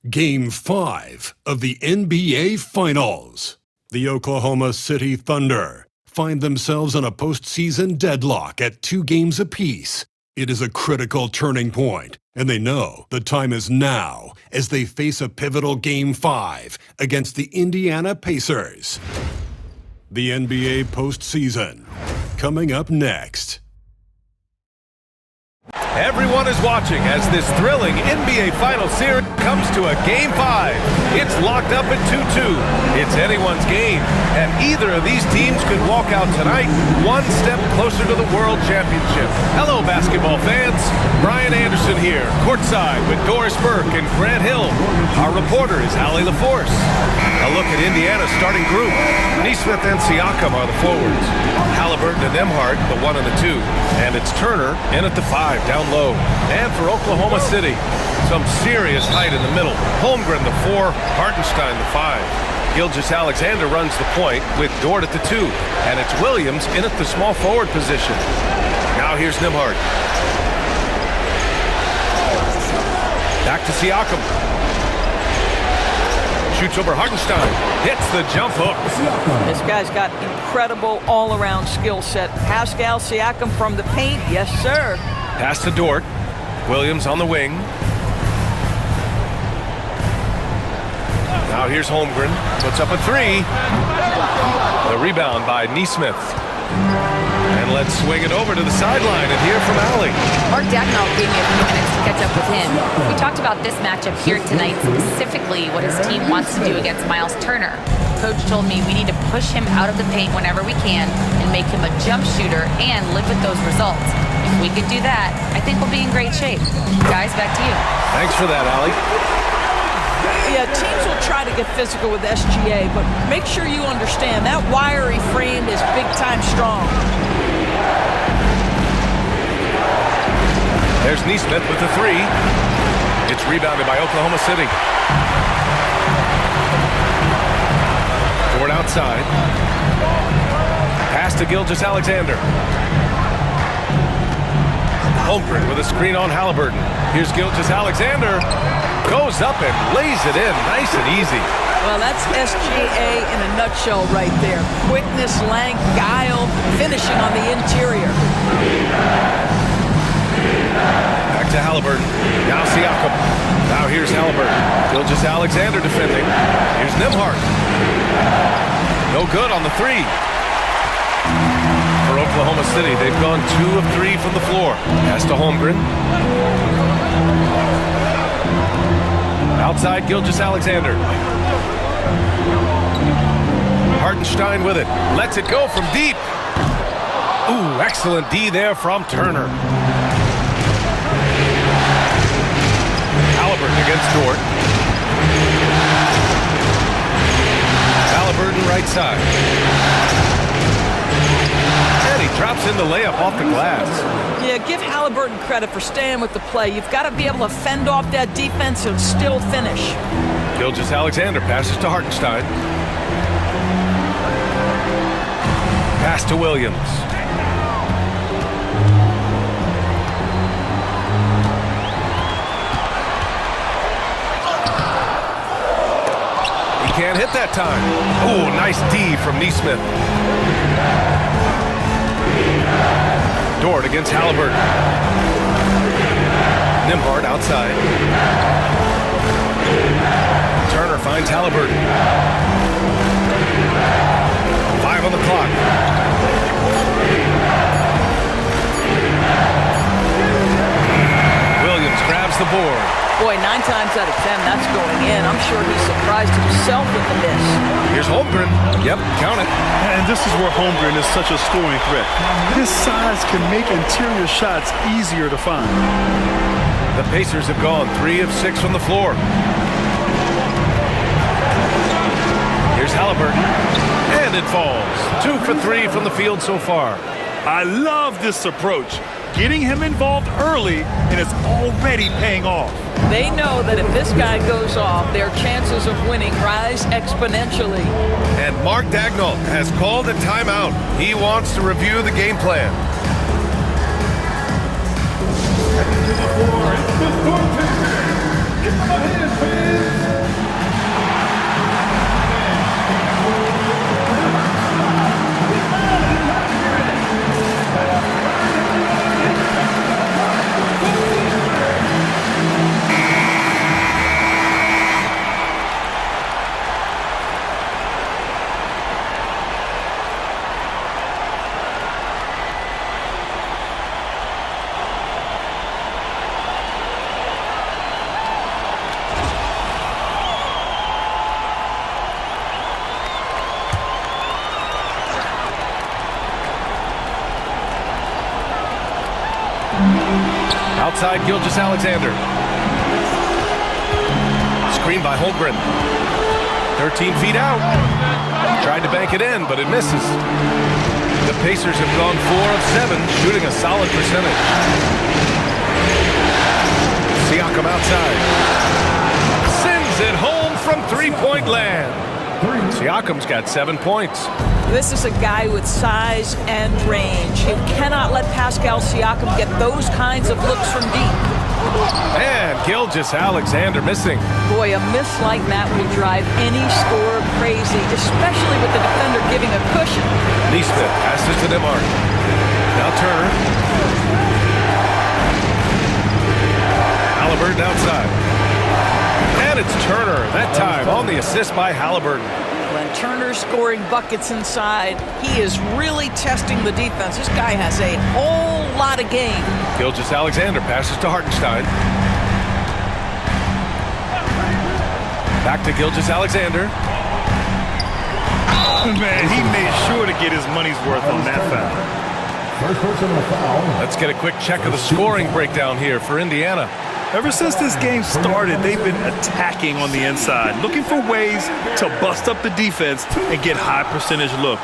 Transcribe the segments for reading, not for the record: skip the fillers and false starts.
Game 5 of the NBA Finals. The Oklahoma City Thunder find themselves in a postseason deadlock at 2 games apiece. It is a critical turning point, and they know the time is now as they face a pivotal Game 5 against the Indiana Pacers. The NBA postseason, coming up next. Everyone is watching as this thrilling NBA Final Series comes to a Game 5. It's locked up at 2-2. It's anyone's game, and either of these teams could walk out tonight one step closer to the World Championship. Hello, basketball fans. Brian Anderson here, courtside with Doris Burke and Grant Hill. Our reporter is Allie LaForce. A look at Indiana's starting group. Nesmith and Siakam are the forwards. Haliburton and Nembhard, the 1 and the 2. And it's Turner in at the 5, down low. And for Oklahoma City, some serious height in the middle. Holmgren, the 4, Hartenstein, the 5. Gilgeous-Alexander runs the point with Dort at the 2. And it's Williams in at the small forward position. Now here's Nembhard. Back to Siakam. Shoots over Hartenstein. Hits the jump hook. This guy's got incredible all-around skill set. Pascal Siakam from the paint. Yes, sir. Pass to Dort. Williams on the wing. Now here's Holmgren. Puts up a 3. The rebound by Nesmith. And let's swing it over to the sideline and hear from Allie. Mark Dagnall gave me a few minutes to catch up with him. We talked about this matchup here tonight, specifically what his team wants to do against Miles Turner. Coach told me we need to push him out of the paint whenever we can and make him a jump shooter and live with those results. If we could do that, I think we'll be in great shape. Guys, back to you. Thanks for that, Allie. Yeah, teams will try to get physical with SGA, but make sure you understand that wiry frame is big-time strong. There's Nesmith with the 3. It's rebounded by Oklahoma City. Dort outside. Pass to Gilgeous-Alexander. Holmgren with a screen on Haliburton. Here's Gilgeous-Alexander. Goes up and lays it in nice and easy. Well, that's SGA in a nutshell right there. Quickness, length, guile, finishing on the interior. Back to Haliburton. Now Siakam. Now here's Haliburton. Gilgeous-Alexander defending. Here's Nembhard. No good on the 3. For Oklahoma City, they've gone 2 of 3 from the floor. Pass to Holmgren. Outside Gilgeous-Alexander. Hartenstein with it. Lets it go from deep. Ooh, excellent D there from Turner. Haliburton against Dort. Haliburton right side. And he drops in the layup off the glass. Yeah, give Haliburton credit for staying with the play. You've got to be able to fend off that defense and still finish. Gilgeous-Alexander passes to Hartenstein. Pass to Williams. He can't hit that time. Ooh, nice D from Nesmith. Dort against Haliburton. Nembhard outside. Turner finds Haliburton. 5 on the clock. Williams grabs the board. Boy, 9 times out of 10, that's going in. I'm sure he's surprised himself with the miss. Here's Holmgren. Yep, count it. And this is where Holmgren is such a scoring threat. His size can make interior shots easier to find. The Pacers have gone 3 of 6 from the floor. Here's Haliburton. And it falls. 2 for 3 from the field so far. I love this approach. Getting him involved early, and it's already paying off. They know that if this guy goes off, their chances of winning rise exponentially. And Mark Dagnall has called a timeout. He wants to review the game plan. It's the 4. It's the 14. Get my hands, fans. outside Gilgeous-Alexander. Screen by Holmgren. 13 feet out. Tried to bank it in, but it misses. The Pacers have gone 4 of 7, shooting a solid percentage. Siakam outside. Sends it home from three-point land. Siakam's got 7 points. This is a guy with size and range. You cannot let Pascal Siakam get those kinds of looks from deep. And Gilgeous-Alexander missing. Boy, a miss like that will drive any scorer crazy, especially with the defender giving a cushion. Neesmith passes to Nembhard. Now Turner. Haliburton outside. And it's Turner, that time on the assist by Haliburton. When Turner's scoring buckets inside, he is really testing the defense. This guy has a whole lot of game. Gilgeous-Alexander passes to Hartenstein. Back to Gilgeous-Alexander. Man, he made sure to get his money's worth on that foul. Let's get a quick check of the scoring breakdown here for Indiana. Ever since this game started, they've been attacking on the inside, looking for ways to bust up the defense and get high percentage looks.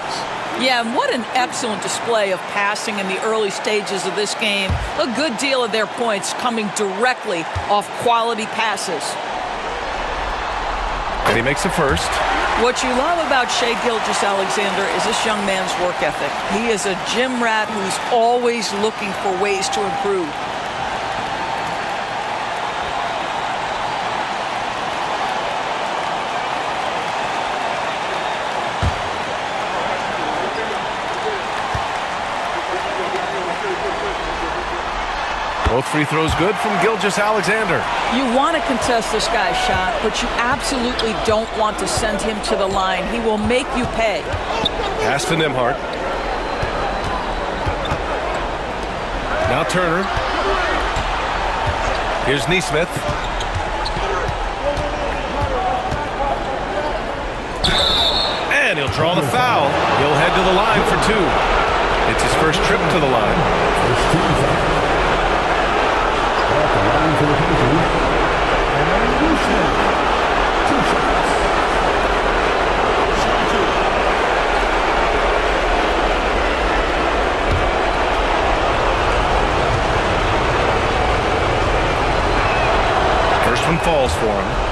Yeah, and what an excellent display of passing in the early stages of this game. A good deal of their points coming directly off quality passes. And he makes the first. What you love about Shai Gilgeous-Alexander is this young man's work ethic. He is a gym rat who's always looking for ways to improve. Both free throws good from Gilgeous-Alexander. You want to contest this guy's shot, but you absolutely don't want to send him to the line. He will make you pay. Pass to Nembhard. Now Turner. Here's Neesmith. And he'll draw the foul. He'll head to the line for 2. It's his first trip to the line. First one falls for him.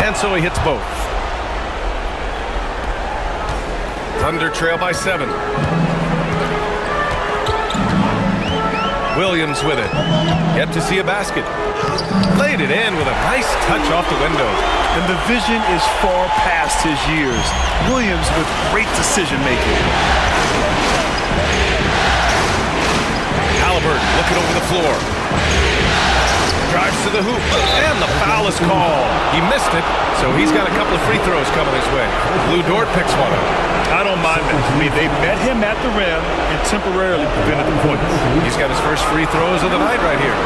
And so he hits both. Thunder trail by 7. Williams with it. Yet to see a basket. Laid it in with a nice touch off the window. And the vision is far past his years. Williams with great decision making. Haliburton looking over the floor. Drives to the hoop, and the foul is called. He missed it, so he's got a couple of free throws coming his way. Blue Dort picks one up. I don't mind that. I mean, they met him at the rim and temporarily prevented the points. He's got his first free throws of the night right here.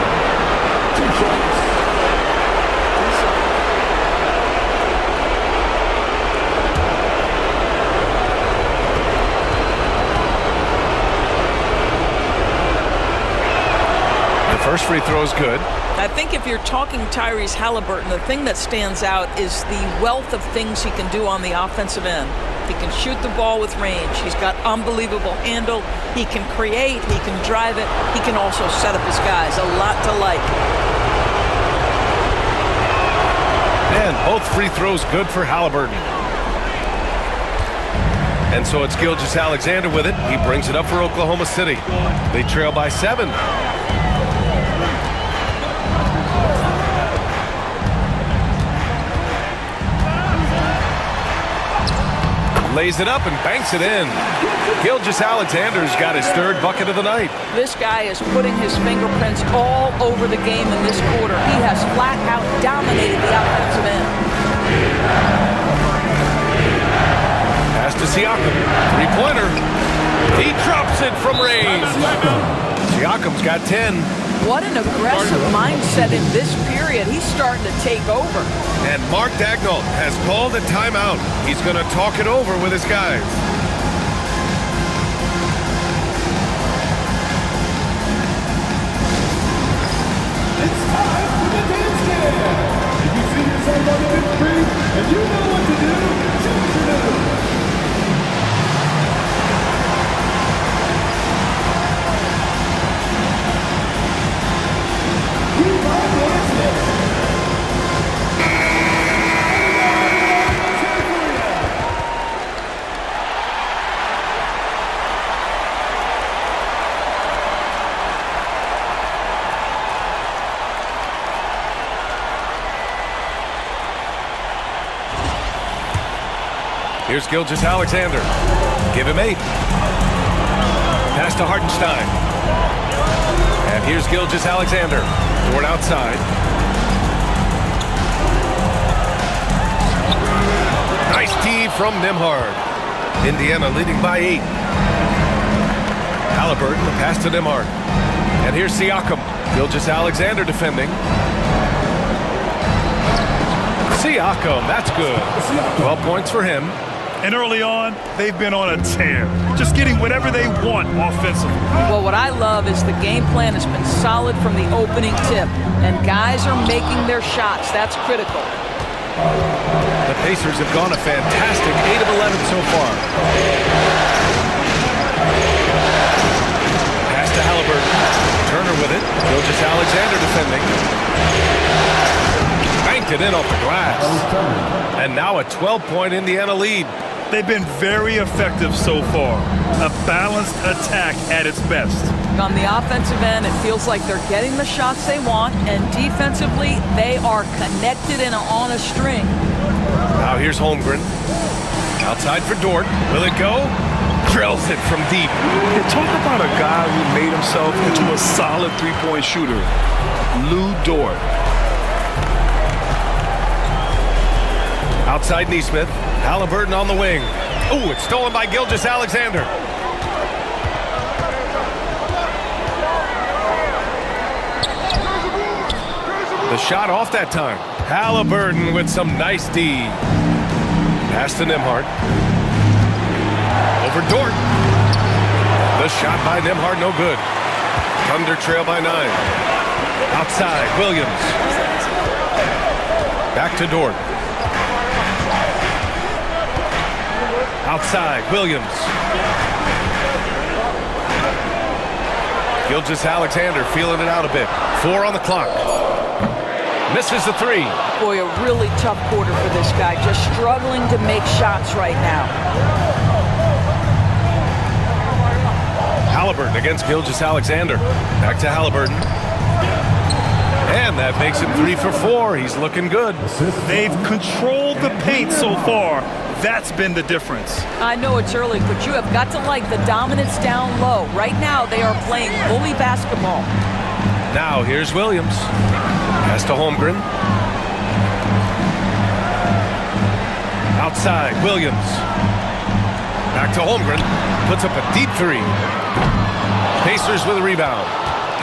The first free throw is good. I think if you're talking Tyrese Haliburton, the thing that stands out is the wealth of things he can do on the offensive end. He can shoot the ball with range. He's got unbelievable handle. He can create. He can drive it. He can also set up his guys. A lot to like. And both free throws good for Haliburton. And so it's Gilgeous-Alexander with it. He brings it up for Oklahoma City. They trail by 7. Lays it up and banks it in. Gilgeous-Alexander's got his 3rd bucket of the night. This guy is putting his fingerprints all over the game in this quarter. He has flat out dominated the offensive end. Pass to Siakam. 3-pointer. He drops it from range. Siakam's got 10. What an aggressive mindset in this period. He's starting to take over. And Mark Dagnall has called a timeout. He's going to talk it over with his guys. It's time for the dance cam. If you see yourself on the big screen and you know what to do, show us your move. Keep on dancing. Here's Gilgeous-Alexander. Give him 8. Pass to Hartenstein. And here's Gilgeous-Alexander. Toward outside. Nice D from Nembhard. Indiana leading by 8. Haliburton, the pass to Nembhard. And here's Siakam. Gilgeous-Alexander defending. Siakam, that's good. 12 points for him. And early on, they've been on a tear. Just getting whatever they want offensively. Well, what I love is the game plan has been solid from the opening tip, and guys are making their shots. That's critical. The Pacers have gone a fantastic 8 of 11 so far. Pass to Haliburton. Turner with it. Gilgeous-Alexander defending. Banked it in off the glass. And now a 12-point Indiana lead. They've been very effective so far. A balanced attack at its best. On the offensive end, it feels like they're getting the shots they want, and defensively, they are connected and on a string. Now here's Holmgren. Outside for Dort. Will it go? Drills it from deep. And talk about a guy who made himself into a solid three-point shooter. Lou Dort. Outside Nesmith. Haliburton on the wing. Ooh, it's stolen by Gilgeous-Alexander. The shot off that time. Haliburton with some nice D. Pass to Nembhard. Over Dort. The shot by Nembhard, no good. Thunder trail by 9. Outside, Williams. Back to Dort. Outside, Williams. Gilgeous-Alexander feeling it out a bit. 4 on the clock. Misses the 3. Boy, a really tough quarter for this guy. Just struggling to make shots right now. Haliburton against Gilgeous-Alexander. Back to Haliburton. And that makes him 3 for 4. He's looking good. They've controlled the paint so far. That's been the difference. I know it's early, but you have got to like the dominance down low. Right now, they are playing bully basketball. Now, here's Williams. Pass to Holmgren. Outside, Williams. Back to Holmgren. Puts up a deep 3. Pacers with a rebound.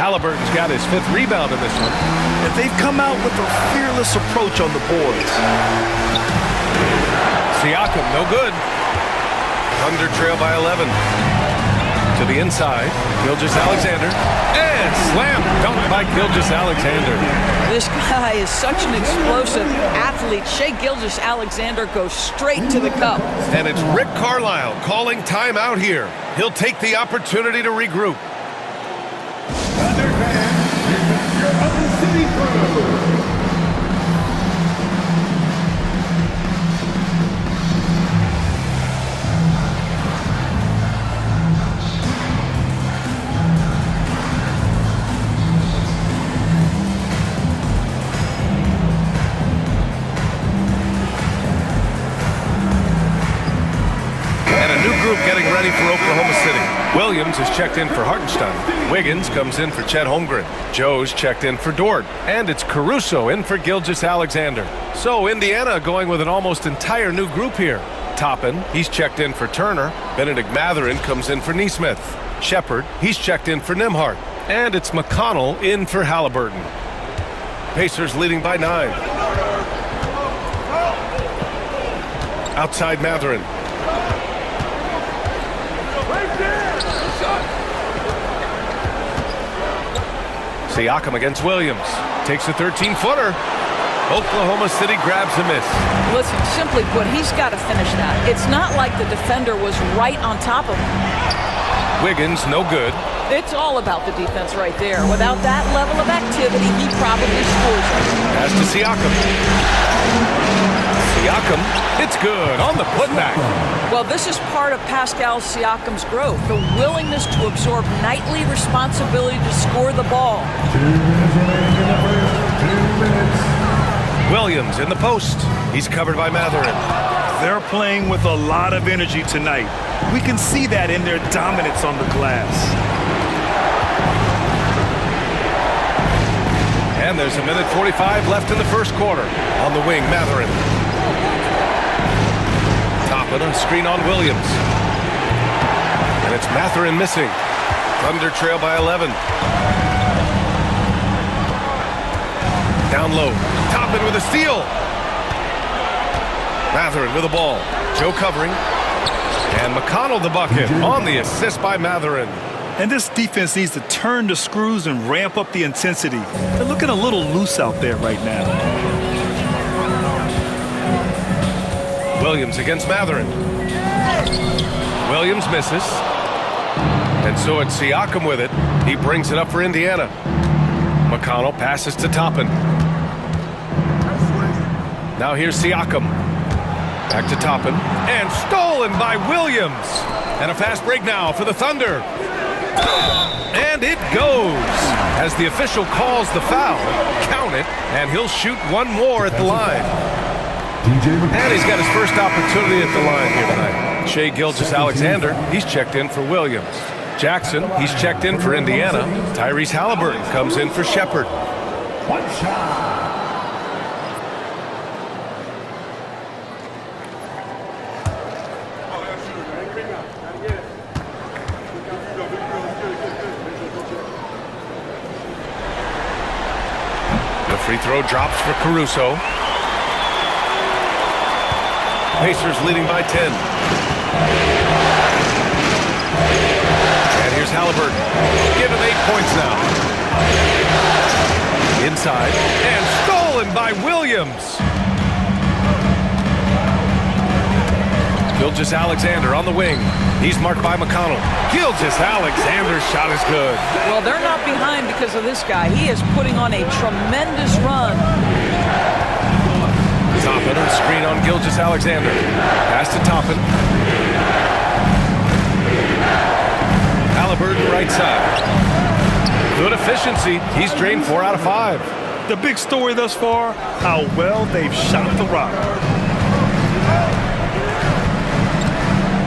Haliburton's got his 5th rebound in this one. And they've come out with a fearless approach on the boards. Siakam, no good. Thunder trail by 11. To the inside, Gilgeous-Alexander. And slam dunk by Gilgeous-Alexander. This guy is such an explosive athlete. Shai Gilgeous-Alexander goes straight to the cup. And it's Rick Carlisle calling timeout here. He'll take the opportunity to regroup. Thunder fans, here comes your other city crew. Getting ready for Oklahoma City. Williams is checked in for Hartenstein. Wiggins comes in for Chet Holmgren. Joe's checked in for Dort. And it's Caruso in for Gilgeous-Alexander. So Indiana going with an almost entire new group here. Toppin, he's checked in for Turner. Benedict Mathurin comes in for Nesmith. Shepard, he's checked in for Nembhard. And it's McConnell in for Haliburton. Pacers leading by 9. Outside Mathurin. Siakam against Williams. Takes a 13-footer. Oklahoma City grabs a miss. Listen, simply put, he's got to finish that. It's not like the defender was right on top of him. Wiggins, no good. It's all about the defense right there. Without that level of activity, he probably scores it. Pass to Siakam. Siakam, it's good on the putback. Well, this is part of Pascal Siakam's growth, the willingness to absorb nightly responsibility to score the ball. 2 minutes remaining in the first. 2 minutes. Williams in the post. He's covered by Mathurin. They're playing with a lot of energy tonight. We can see that in their dominance on the glass. And there's a minute 45 left in the first quarter. On the wing, Mathurin. Toppin on screen on Williams. And it's Mathurin missing. Thunder trail by 11. Down low. Toppin with a steal. Mathurin with the ball. Joe covering. And McConnell the bucket on the assist by Mathurin. And this defense needs to turn the screws and ramp up the intensity. They're looking a little loose out there right now. Williams against Mathurin. Williams misses. And so it's Siakam with it. He brings it up for Indiana. McConnell passes to Toppin. Now here's Siakam. Back to Toppin. And stolen by Williams. And a fast break now for the Thunder. And it goes. As the official calls the foul, count it, and he'll shoot one more at the line. And he's got his first opportunity at the line here tonight. Shai Gilgeous-Alexander, he's checked in for Williams. Jackson, he's checked in for Indiana. Tyrese Haliburton comes in for Shepard. One shot. The free throw drops for Caruso. Pacers leading by 10. And here's Haliburton. Give him 8 points now. Inside. And stolen by Williams. Gilgeous-Alexander on the wing. He's marked by McConnell. Gilgeous-Alexander's shot is good. Well, they're not behind because of this guy. He is putting on a tremendous run. Toppin on screen on Gilgeous-Alexander. Pass to Toppin. Haliburton right side. Good efficiency. He's drained 4 out of 5. The big story thus far, how well they've shot the rock.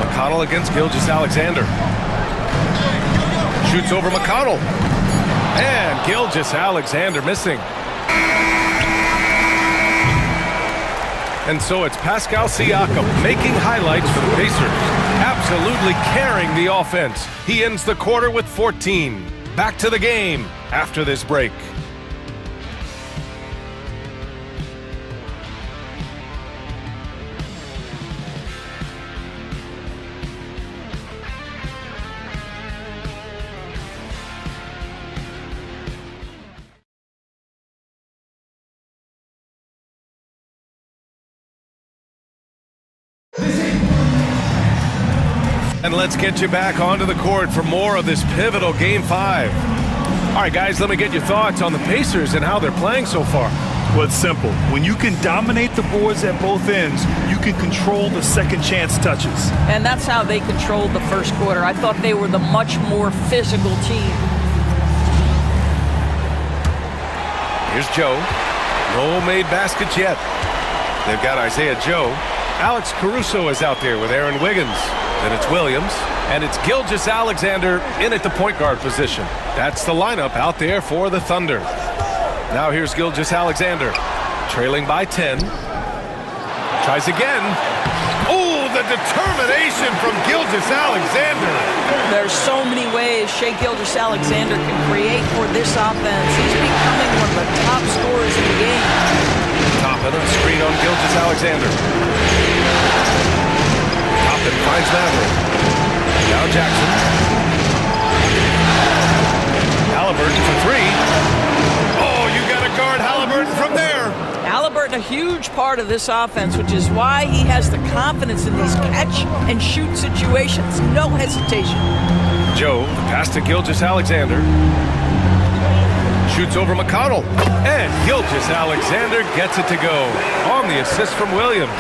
McConnell against Gilgeous-Alexander. Shoots over McConnell. And Gilgeous-Alexander missing. And so it's Pascal Siakam making highlights for the Pacers. Absolutely carrying the offense. He ends the quarter with 14. Back to the game after this break. And let's get you back onto the court for more of this pivotal Game 5. All right, guys, let me get your thoughts on the Pacers and how they're playing so far. Well, it's simple. When you can dominate the boards at both ends, you can control the second chance touches. And that's how they controlled the first quarter. I thought they were the much more physical team. Here's Joe. No made baskets yet. They've got Isaiah Joe. Alex Caruso is out there with Aaron Wiggins. Then it's Williams, and it's Gilgeous-Alexander in at the point guard position. That's the lineup out there for the Thunder. Now here's Gilgeous-Alexander, trailing by 10. Tries again. Oh, the the determination from Gilgeous-Alexander. There's so many ways Shai Gilgeous-Alexander can create for this offense. He's becoming one of the top scorers in the game. Toppin, a screen on Gilgeous-Alexander. Toppin finds Maverick. Now Jackson. Haliburton for three. Oh, you got to guard Haliburton from there. Haliburton, a huge part of this offense, which is why he has the confidence in these catch-and-shoot situations. No hesitation. Joe, the pass to Gilgeous-Alexander. Shoots over McConnell. And Gilgeous-Alexander gets it to go on the assist from Williams.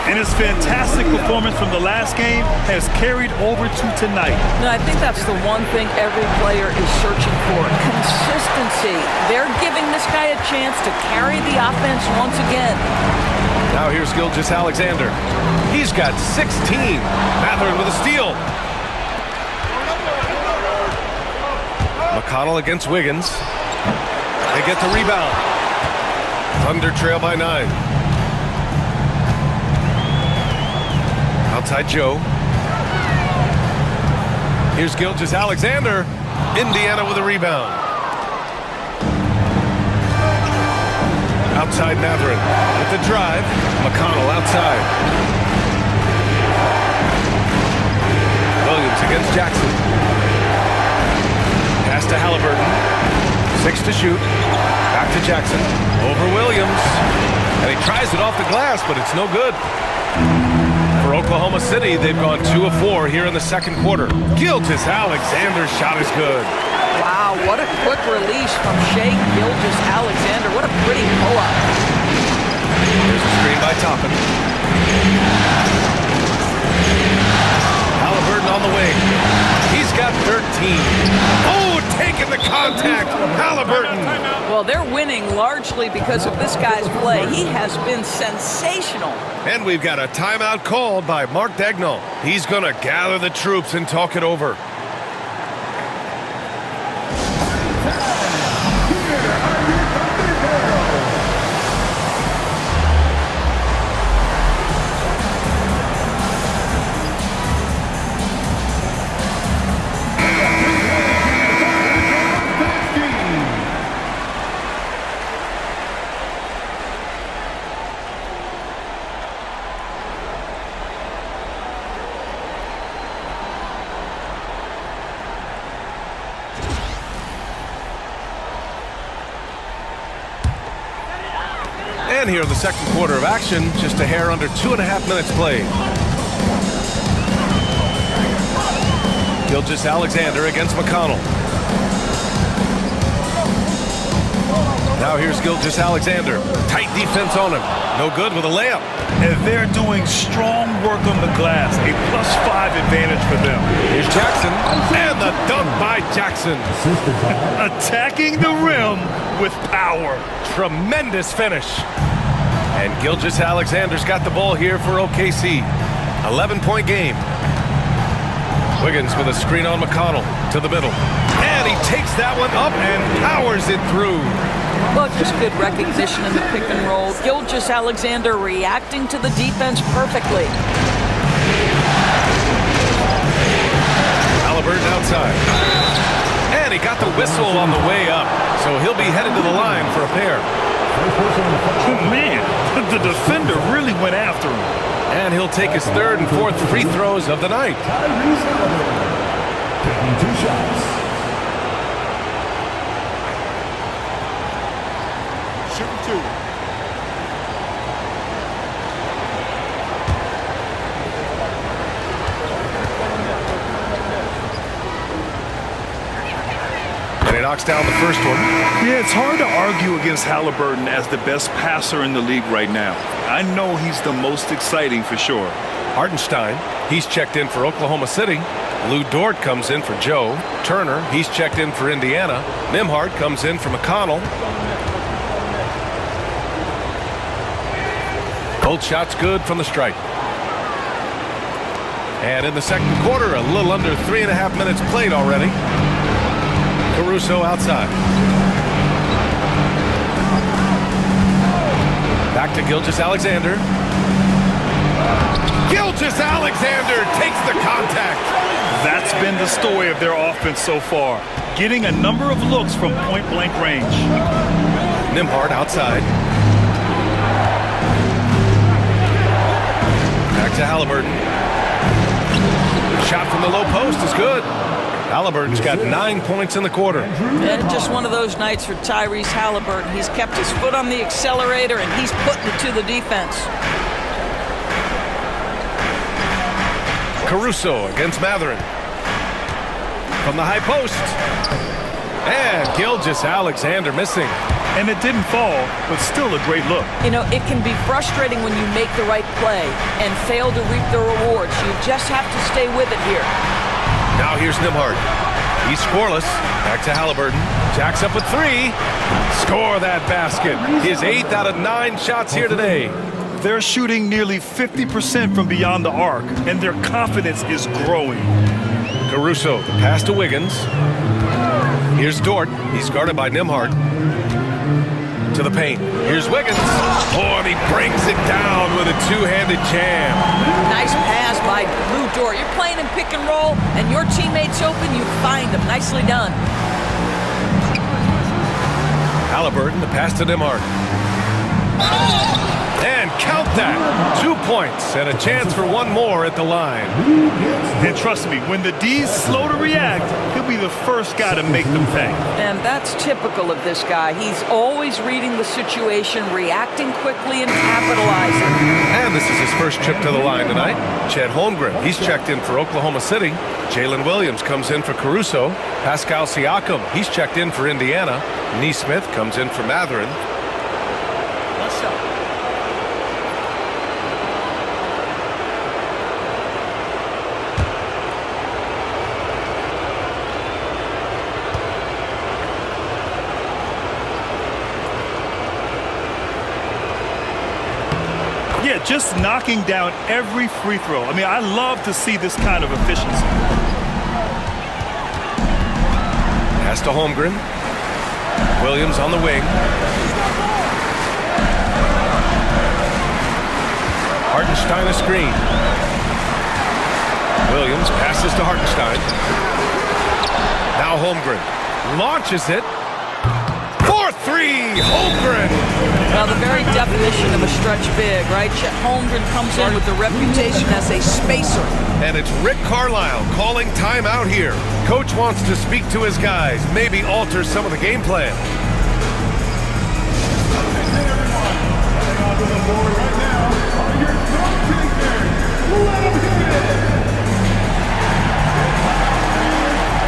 And his fantastic performance from the last game has carried over to tonight. No, I think that's the one thing every player is searching for. Consistency. They're giving this guy a chance to carry the offense once again. Now here's Gilgeous-Alexander. He's got 16. Matherin with a steal. McConnell against Wiggins. They get the rebound. Thunder trail by 9. Outside Joe. Here's Gilgeous-Alexander. Indiana with a rebound. Outside Matherin with the drive. McConnell outside. Williams against Jackson. Pass to Haliburton. 6 to shoot. Back to Jackson. Over Williams. And he tries it off the glass, but it's no good. For Oklahoma City, they've gone 2 of 4 here in the second quarter. Gilgeous-Alexander's shot is good. Wow, what a quick release from Shai Gilgeous-Alexander. What a pretty pull-up. Here's the screen by Toppin. Haliburton on the wing. He's got 13. Oh, taking the contact. Haliburton. Well, they're winning largely because of this guy's play. He has been sensational. And we've got a timeout called by Mark Dagnall. He's going to gather the troops and talk it over. And here in the second quarter of action, just a hair under 2.5 minutes played. Gilgeous-Alexander against McConnell. Now here's Gilgeous-Alexander. Tight defense on him. No good with a layup. And they're doing strong work on the glass. A +5 advantage for them. Here's Jackson. And the dunk by Jackson. Attacking the rim with power. Tremendous finish. And Gilgeous-Alexander's got the ball here for OKC. 11-point game. Wiggins with a screen on McConnell to the middle. And he takes that one up and powers it through. Well, just good recognition in the pick and roll. Gilgeous-Alexander reacting to the defense perfectly. Haliburton outside. And he got the whistle on the way up. So he'll be headed to the line for a pair. Man, the defender really went after him. And he'll take his 3rd and 4th free throws of the night. Taking 2 shots. Shooting 2. And he knocks down the first one. Yeah, it's hard to argue against Haliburton as the best passer in the league right now. I know he's the most exciting for sure. Hartenstein, he's checked in for Oklahoma City. Lou Dort comes in for Joe. Turner, he's checked in for Indiana. Nembhard comes in for McConnell. Both shots good from the stripe. And in the second quarter, a little under 3.5 minutes played already. Caruso outside. Back to Gilgeous-Alexander. Gilgeous-Alexander takes the contact. That's been the story of their offense so far, getting a number of looks from point-blank range. Nembhard outside. Back to Haliburton. Shot from the low post is good. Haliburton's got 9 points in the quarter. And just one of those nights for Tyrese Haliburton. He's kept his foot on the accelerator, and he's putting it to the defense. Caruso against Mathurin. From the high post. And Gilgeous-Alexander missing. And it didn't fall, but still a great look. You know, it can be frustrating when you make the right play and fail to reap the rewards. You just have to stay with it here. Now here's Nembhard. He's scoreless. Back to Haliburton. Jacks up with 3. Score that basket. His 8th out of 9 shots here today. They're shooting nearly 50% from beyond the arc, and their confidence is growing. Caruso, the pass to Wiggins. Here's Dort. He's guarded by Nembhard. To the paint. Here's Wiggins. Oh, and he brings it down with a two-handed jam. Nice pass by Lou Dort. You're playing in pick and roll, and your teammate's open, you find him. Nicely done. Haliburton, the pass to Nembhard. And count that. 2 points and a chance for one more at the line. And trust me, when the D's slow to react, he'll be the first guy to make them pay. And that's typical of this guy. He's always reading the situation, reacting quickly, and capitalizing. And this is his first trip to the line tonight. Chet Holmgren, he's checked in for Oklahoma City. Jalen Williams comes in for Caruso. Pascal Siakam, he's checked in for Indiana. Nesmith comes in for Mathurin. What's up? Yeah, just knocking down every free throw. I mean, I love to see this kind of efficiency. Pass to Holmgren. Williams on the wing. Hartenstein a screen. Williams passes to Hartenstein. Now Holmgren launches it. 4-3, Holmgren. Well, the very definition of a stretch big, right? Chet Holmgren comes in with the reputation as a spacer. And it's Rick Carlisle calling timeout here. Coach wants to speak to his guys, maybe alter some of the game plan. To the board right now are your top pickers. Let them hit it.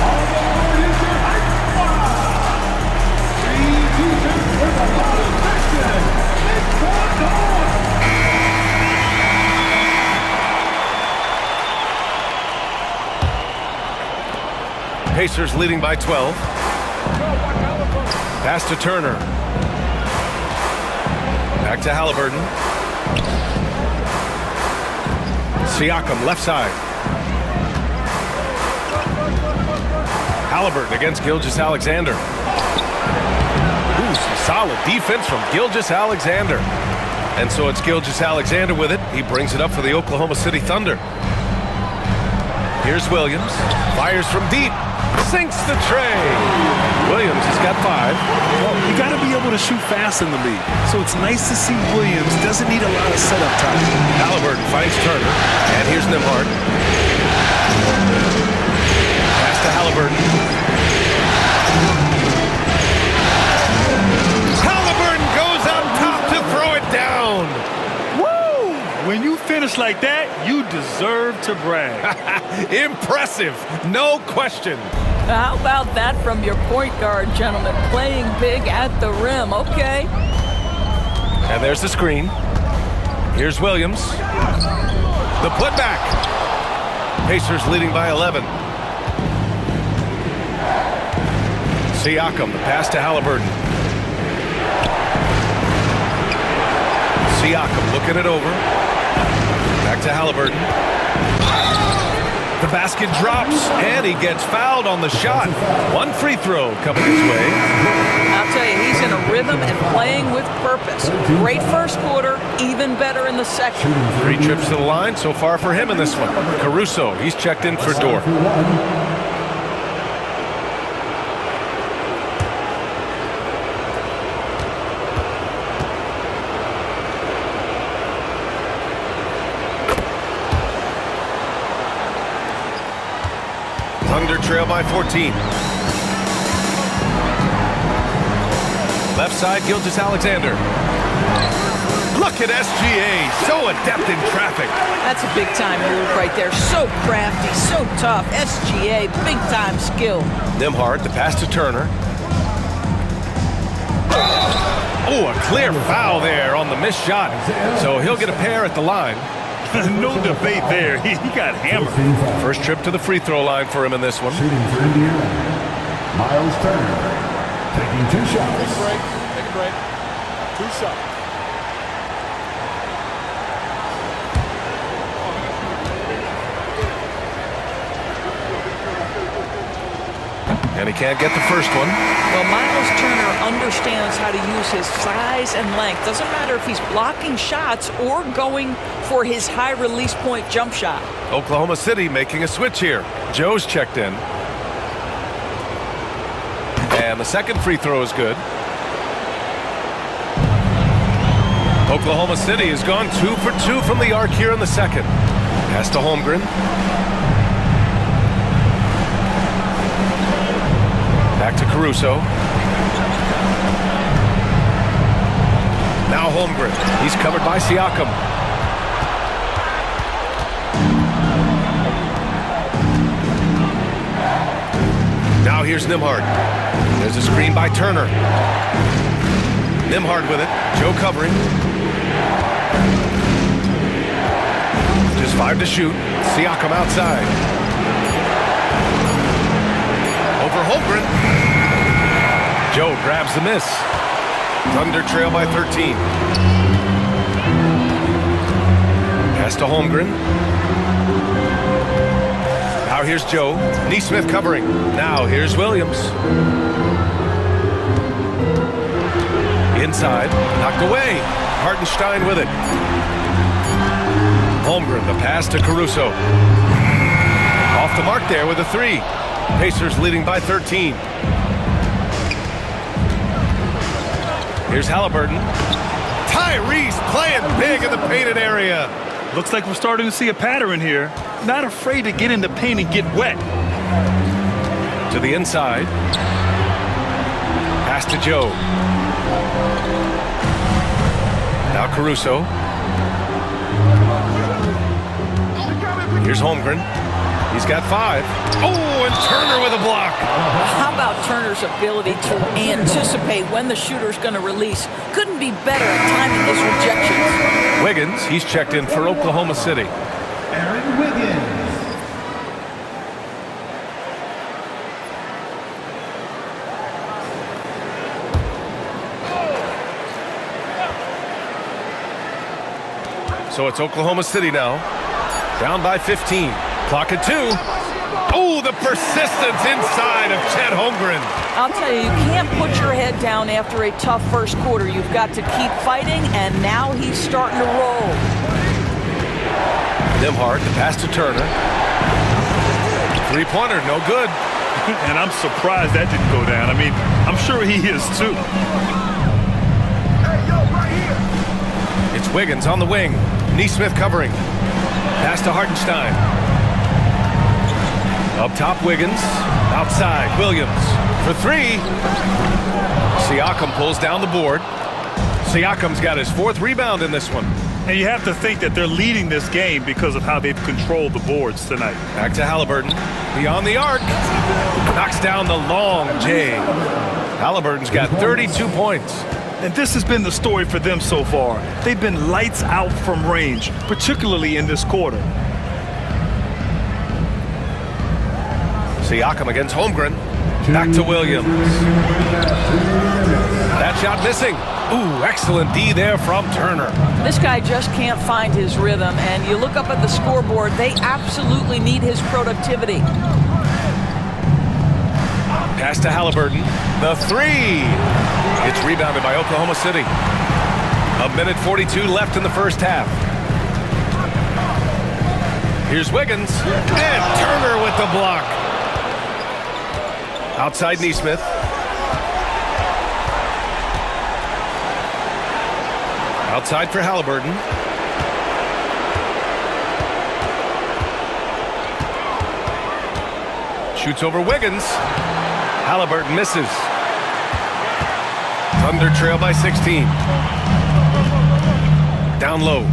On the board is your height five. 3 defense with a lot of action. It's on. Pacers leading by 12. Pass to Turner. Back to Haliburton. Siakam left side. Haliburton against Gilgeous-Alexander. Ooh, some solid defense from Gilgeous-Alexander. And so it's Gilgeous-Alexander with it. He brings it up for the Oklahoma City Thunder. Here's Williams. Fires from deep. Sinks the tray. Williams has got 5. Well, you got to be able to shoot fast in the league. So it's nice to see Williams doesn't need a lot of setup time. Haliburton finds Turner. And here's Nembhard. Pass to Haliburton. Haliburton goes up top to throw it down. Woo! When you finish like that, you deserve to brag. Impressive. No question. How about that from your point guard, gentlemen? Playing big at the rim. Okay. And there's the screen. Here's Williams. The putback. Pacers leading by 11. Siakam, the pass to Haliburton. Siakam looking it over. Back to Haliburton. The basket drops, and he gets fouled on the shot. One free throw coming his way. I'll tell you, he's in a rhythm and playing with purpose. Great first quarter, even better in the second. 3 trips to the line so far for him in this one. Caruso, he's checked in for Dort. Thunder trail by 14. Left side, Gilgeous-Alexander. Look at SGA, so adept in traffic. That's a big-time move right there. So crafty, so tough. SGA, big-time skill. Nembhard, the pass to Turner. Oh, a clear foul there on the missed shot. So he'll get a pair at the line. No debate there. He got hammered. First trip to the free throw line for him in this one. Shooting for Indiana, Miles Turner, taking 2 shots. Take a break. Take a break. 2 shots. And he can't get the first one. Well, Miles Turner understands how to use his size and length. Doesn't matter if he's blocking shots or going for his high release point jump shot. Oklahoma City making a switch here. Joe's checked in. And the second free throw is good. Oklahoma City has gone 2 for 2 from the arc here in the second. Pass to Holmgren. Back to Caruso. Now Holmgren. He's covered by Siakam. Now here's Nembhard. There's a screen by Turner. Nembhard with it. Joe covering. Just 5 to shoot. Siakam outside. Over Holmgren. Joe grabs the miss. Thunder trail by 13. Pass to Holmgren. Now here's Joe. Nesmith covering. Now here's Williams. Inside. Knocked away. Hartenstein with it. Holmgren, the pass to Caruso. Off the mark there with a 3. Pacers leading by 13. Here's Haliburton. Tyrese playing big in the painted area. Looks like we're starting to see a pattern here. Not afraid to get in the paint and get wet. To the inside. Pass to Joe. Now Caruso. Here's Holmgren. He's got 5. Oh, and Turner with a block. How about Turner's ability to anticipate when the shooter's going to release? Couldn't be better at timing his rejections. Wiggins, he's checked in for Oklahoma City. Aaron Wiggins. So it's Oklahoma City now. Down by 15. Clock at 2. Oh, the persistence inside of Chet Holmgren. I'll tell you, you can't put your head down after a tough first quarter. You've got to keep fighting, and now he's starting to roll. Nembhard, the pass to Turner. 3-pointer, no good. And I'm surprised that didn't go down. I mean, I'm sure he is too. It's Wiggins on the wing. Nesmith covering. Pass to Hartenstein. Up top, Wiggins. Outside, Williams. For 3. Siakam pulls down the board. Siakam's got his 4th rebound in this one. And you have to think that they're leading this game because of how they've controlled the boards tonight. Back to Haliburton. Beyond the arc. Knocks down the long J. Haliburton's got 32 points. And this has been the story for them so far. They've been lights out from range, particularly in this quarter. Siakam against Holmgren. Back to Williams. That shot missing. Ooh, excellent D there from Turner. This guy just can't find his rhythm, and you look up at the scoreboard, they absolutely need his productivity. Pass to Haliburton. The three. It's rebounded by Oklahoma City. 1:42 left in the first half. Here's Wiggins. And Turner with the block. Outside Nesmith. Outside for Haliburton. Shoots over Wiggins. Haliburton misses. Thunder trail by 16. Down low.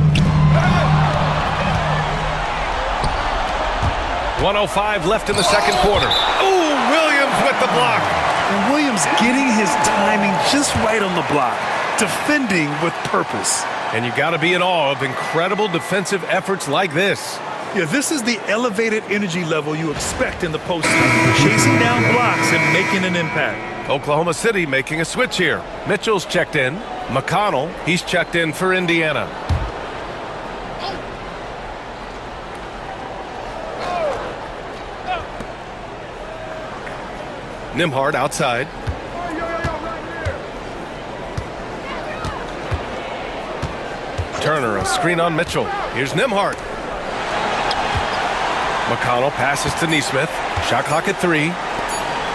1:05 left in the second quarter. Ooh, Williams with the block. And Williams getting his timing just right on the block. Defending with purpose. And you got to be in awe of incredible defensive efforts like this. Yeah, this is the elevated energy level you expect in the postseason. Chasing down blocks and making an impact. Oklahoma City making a switch here. Mitchell's checked in. McConnell, he's checked in for Indiana. Nembhard outside. Turner, a screen on Mitchell. Here's Nembhard. McConnell passes to Nesmith. Shot clock at 3.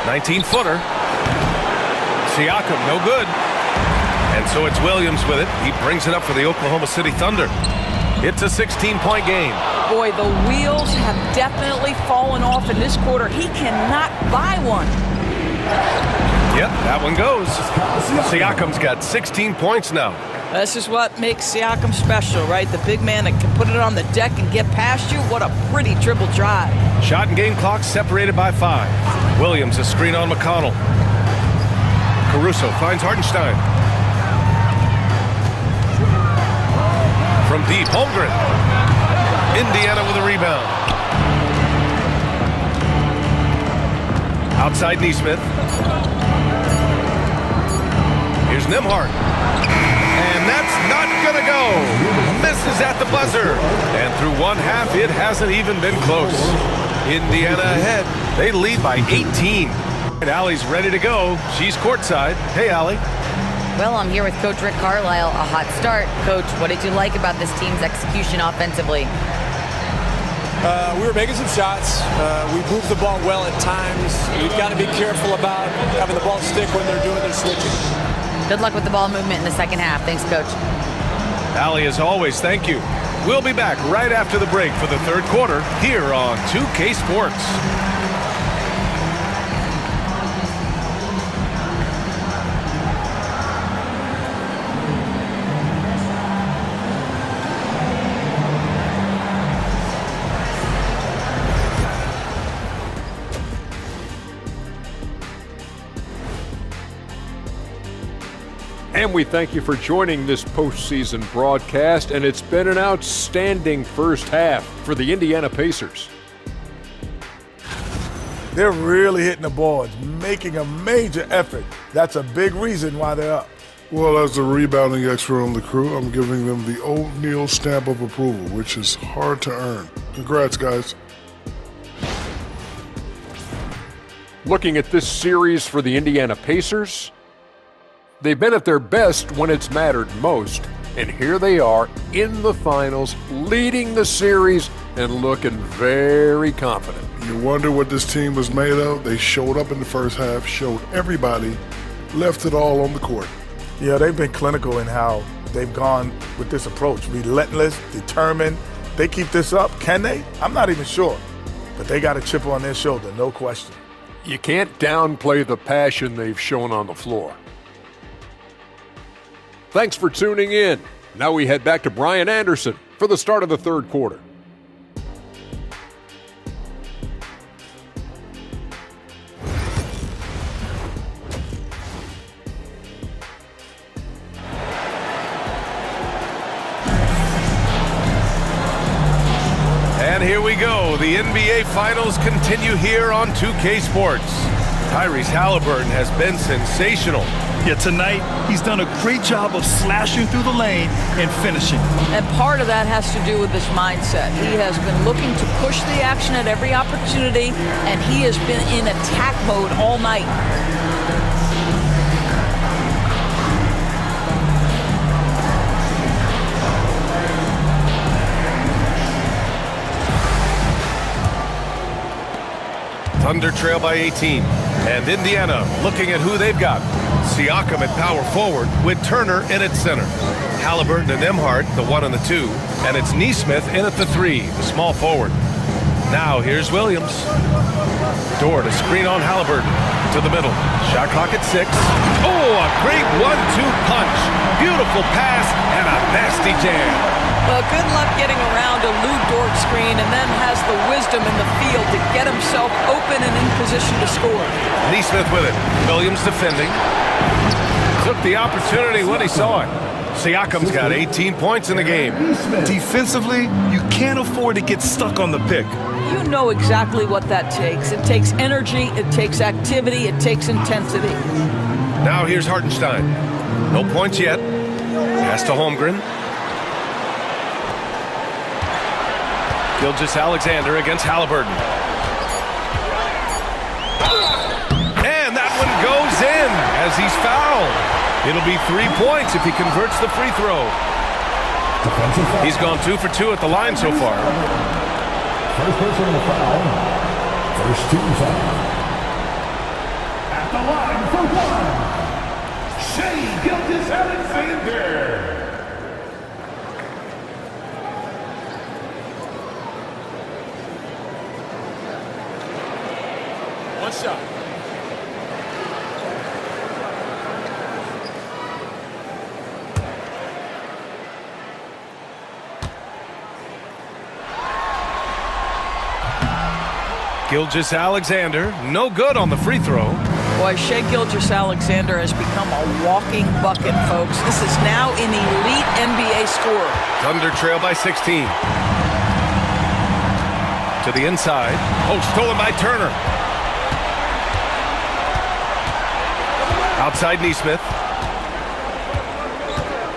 19-footer. Siakam, no good. And so it's Williams with it. He brings it up for the Oklahoma City Thunder. It's a 16-point game. Boy, the wheels have definitely fallen off in this quarter. He cannot buy one. Yep, that one goes. Siakam's got 16 points now. This is what makes Siakam special, right? The big man that can put it on the deck and get past you. What a pretty dribble drive. Shot and game clock separated by 5. Williams, a screen on McConnell. Caruso finds Hartenstein. From deep, Holmgren. Indiana with a rebound. Outside Nesmith. Here's Nembhard. And that's not going to go. Misses at the buzzer. And through one half, it hasn't even been close. Indiana ahead. They lead by 18. And Allie's ready to go. She's courtside. Hey, Allie. Well, I'm here with Coach Rick Carlisle. A hot start. Coach, what did you like about this team's execution offensively? We were making some shots. We moved the ball well at times. We've got to be careful about having the ball stick when they're doing their switching. Good luck with the ball movement in the second half. Thanks, Coach. Allie, as always, thank you. We'll be back right after the break for the third quarter here on 2K Sports. And we thank you for joining this postseason broadcast, and it's been an outstanding first half for the Indiana Pacers. They're really hitting the boards, making a major effort. That's a big reason why they're up. Well, as the rebounding expert on the crew, I'm giving them the O'Neal stamp of approval, which is hard to earn. Congrats, guys. Looking at this series for the Indiana Pacers, they've been at their best when it's mattered most, and here they are in the finals, leading the series and looking very confident. You wonder what this team was made of? They showed up in the first half, showed everybody, left it all on the court. Yeah, they've been clinical in how they've gone with this approach. Relentless, determined. They keep this up. Can they? I'm not even sure. But they got a chip on their shoulder, no question. You can't downplay the passion they've shown on the floor. Thanks for tuning in. Now we head back to Brian Anderson for the start of the third quarter. And here we go. The NBA Finals continue here on 2K Sports. Tyrese Haliburton has been sensational. Yeah, tonight he's done a great job of slashing through the lane and finishing. And part of that has to do with his mindset. He has been looking to push the action at every opportunity, and he has been in attack mode all night. Thunder trail by 18. And Indiana looking at who they've got. Siakam at power forward with Turner in at center. Haliburton and Nembhard, the 1 and the 2. And it's Nesmith in at the 3, the small forward. Now here's Williams. Dort, a screen on Haliburton. To the middle. Shot clock at 6. Oh, a great 1-2 punch. Beautiful pass and a nasty jam. Well, good luck getting around a Lou Dort screen, and then has the wisdom in the field to get himself open and in position to score. Nesmith with it. Williams defending. Took the opportunity when he saw it. Siakam's got 18 points in the game. Defensively, you can't afford to get stuck on the pick. You know exactly what that takes. It takes energy, it takes activity, it takes intensity. Now here's Hartenstein. No points yet. Pass to Holmgren. Gilgeous-Alexander against Haliburton. And that one goes in as he's fouled. It'll be 3 points if he converts the free throw. He's gone 2 for 2 at the line so far. First person to foul. First team foul. At the line for 1. Shai Gilgeous-Alexander. One shot. Gilgeous-Alexander, no good on the free throw. Boy, Shai Gilgeous-Alexander has become a walking bucket, folks. This is now an elite NBA scorer. Thunder trail by 16. To the inside. Oh, stolen by Turner. Outside Nesmith.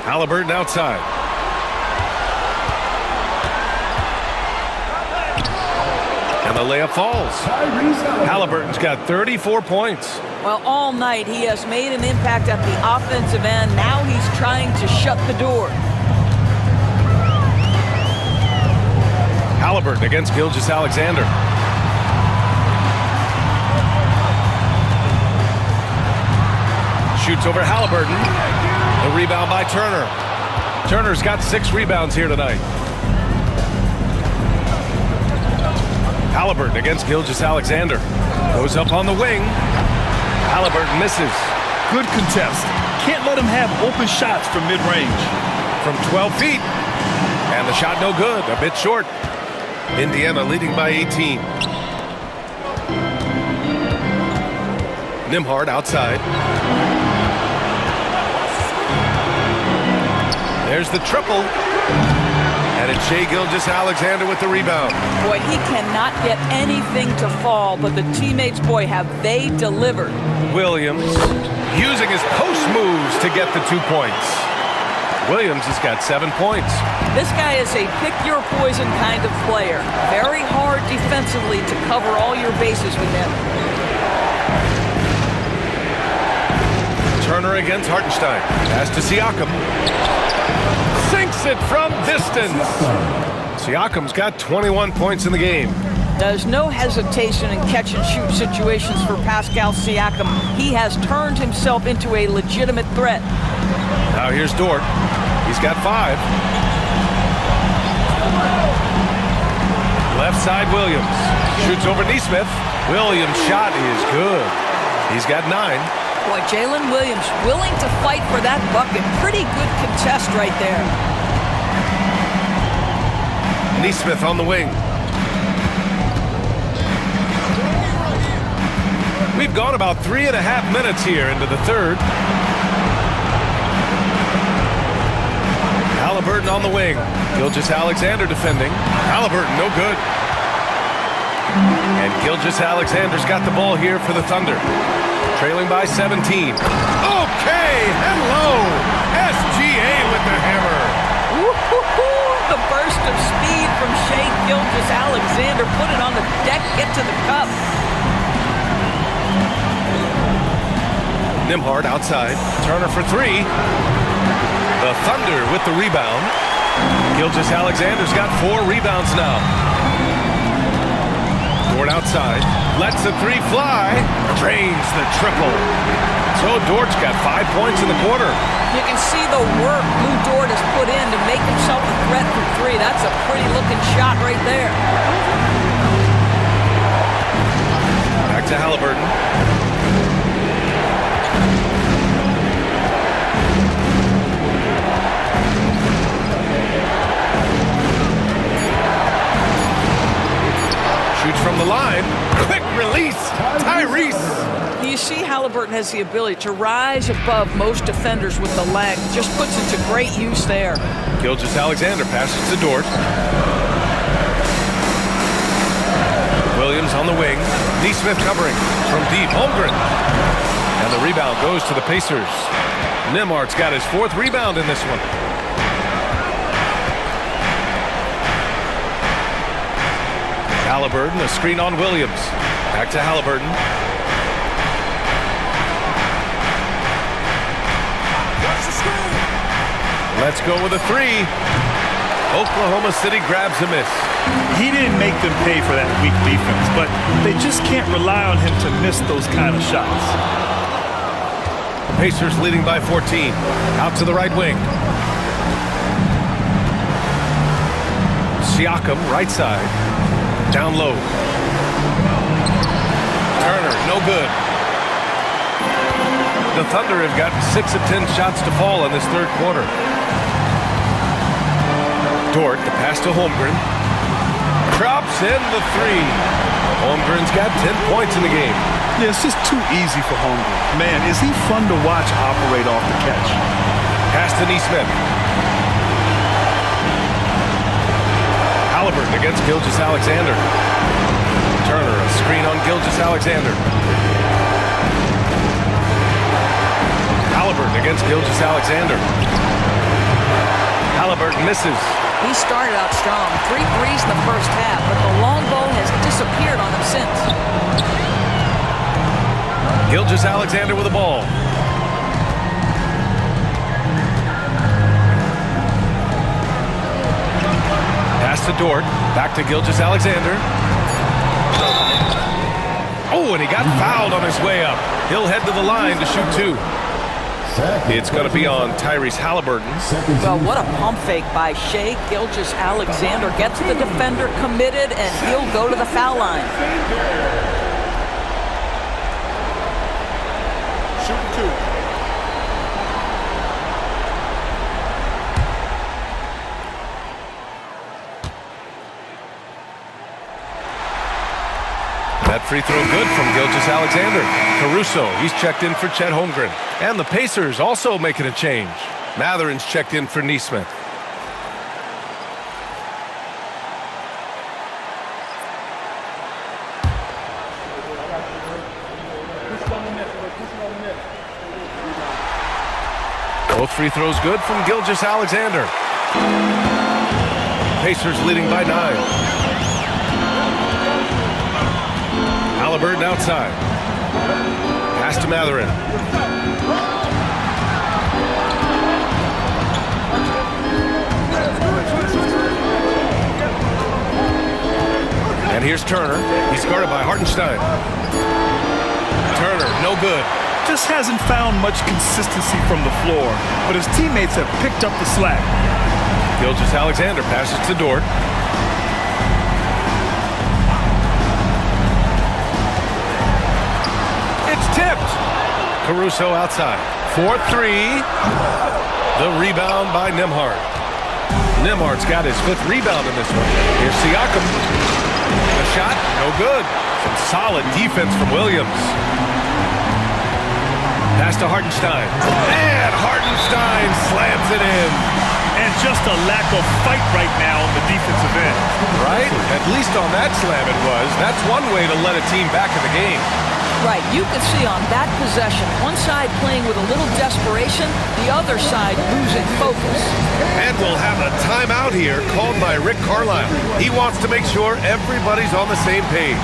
Haliburton outside. And the layup falls. Haliburton's got 34 points. Well, all night he has made an impact at the offensive end. Now he's trying to shut the door. Haliburton against Gilgeous-Alexander. Shoots over Haliburton. The rebound by Turner. Turner's got 6 rebounds here tonight. Haliburton against Gilgeous-Alexander. Goes up on the wing. Haliburton misses. Good contest. Can't let him have open shots from mid-range. From 12 feet. And the shot no good. A bit short. Indiana leading by 18. Nembhard outside. There's the triple. And it's Shai Gilgeous-Alexander with the rebound. Boy, he cannot get anything to fall, but the teammates, boy, have they delivered. Williams using his post moves to get the 2 points. Williams has got 7 points. This guy is a pick-your-poison kind of player. Very hard defensively to cover all your bases with him. Turner against Hartenstein. Pass to Siakam. Sinks it from distance. Siakam's got 21 points in the game. There's no hesitation in catch-and-shoot situations for Pascal Siakam. He has turned himself into a legitimate threat. Now here's Dort. He's got 5. Left side Williams. Shoots over Nesmith. Williams' shot is good. He's got 9. Boy, Jalen Williams willing to fight for that bucket. Pretty good contest right there. Nesmith on the wing. We've gone about 3.5 minutes here into the third. Haliburton on the wing. Gilgeous-Alexander defending. Haliburton no good. And Gilgeous-Alexander's got the ball here for the Thunder. Trailing by 17. Okay! And low. SGA with the hammer. Woo-hoo-hoo. The burst of speed from Shai Gilgeous-Alexander. Put it on the deck, get to the cup. Nembhard outside. Turner for three. The Thunder with the rebound. Gilgeous-Alexander's got 4 rebounds now. Dort outside. Lets the three fly. Drains the triple. So Dort's got 5 points in the quarter. You can see the work Lou Dort has put in to make himself a threat from three. That's a pretty looking shot right there. Back to Haliburton. Shoots from the line. Quick release. Tyrese. You see Haliburton has the ability to rise above most defenders with the leg. Just puts it to great use there. Gilgeous-Alexander passes to Dort. Williams on the wing. Neesmith covering from deep. Holmgren. And the rebound goes to the Pacers. Nembhard's got his 4th rebound in this one. Haliburton, a screen on Williams. Back to Haliburton. Let's go with a three. Oklahoma City grabs a miss. He didn't make them pay for that weak defense, but they just can't rely on him to miss those kind of shots. Pacers leading by 14. Out to the right wing. Siakam, right side. Down low. Turner, no good. The Thunder have gotten 6 of 10 shots to fall in this third quarter. Dort, the pass to Holmgren. Drops in the three. Holmgren's got 10 points in the game. Yeah, it's just too easy for Holmgren. Man, is he fun to watch operate off the catch. Pass to Neesmith. Haliburton against Gilgeous-Alexander. Turner, a screen on Gilgeous-Alexander. Haliburton against Gilgeous-Alexander. Haliburton misses. He started out strong. 3 threes in the first half, but the long ball has disappeared on him since. Gilgeous-Alexander with the ball. Pass to Dort. Back to Gilgeous-Alexander. Oh, and he got fouled on his way up. He'll head to the line to shoot 2. It's going to be on Tyrese Haliburton. Well, what a pump fake by Shai Gilgeous-Alexander. Gets the defender committed, and he'll go to the foul line. Shoot 2. That free throw good from Gilgeous-Alexander. Caruso, he's checked in for Chet Holmgren. And the Pacers also making a change. Matherin's checked in for Neesmith. Both free throws good from Gilgeous-Alexander. Pacers leading by 9. Haliburton outside. Pass to Matherin. And here's Turner. He's guarded by Hartenstein. Turner, no good. Just hasn't found much consistency from the floor, but his teammates have picked up the slack. Gilgeous-Alexander passes to Dort. Tipped. Caruso outside. 4-3. The rebound by Nembhard. Nembhard's got his 5th rebound in this one. Here's Siakam. The shot, no good. Some solid defense from Williams. Pass to Hartenstein. And Hartenstein slams it in. And just a lack of fight right now on the defensive end. Right? At least on that slam it was. That's one way to let a team back in the game. Right, you can see on that possession, one side playing with a little desperation, the other side losing focus. And we'll have a timeout here called by Rick Carlisle. He wants to make sure everybody's on the same page.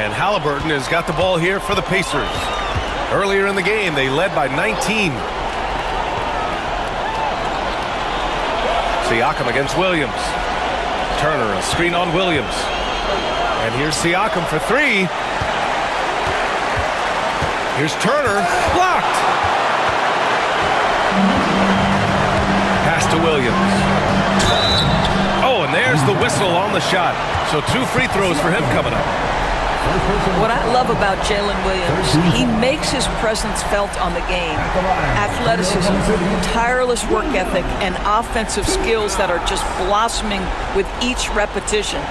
And Haliburton has got the ball here for the Pacers. Earlier in the game, they led by 19. Siakam against Williams. Turner, a screen on Williams. And here's Siakam for three. Here's Turner, blocked. Pass to Williams. Oh, and there's the whistle on the shot. So 2 free throws for him coming up. What I love about Jalen Williams, he makes his presence felt on the game. Athleticism, tireless work ethic, and offensive skills that are just blossoming with each repetition.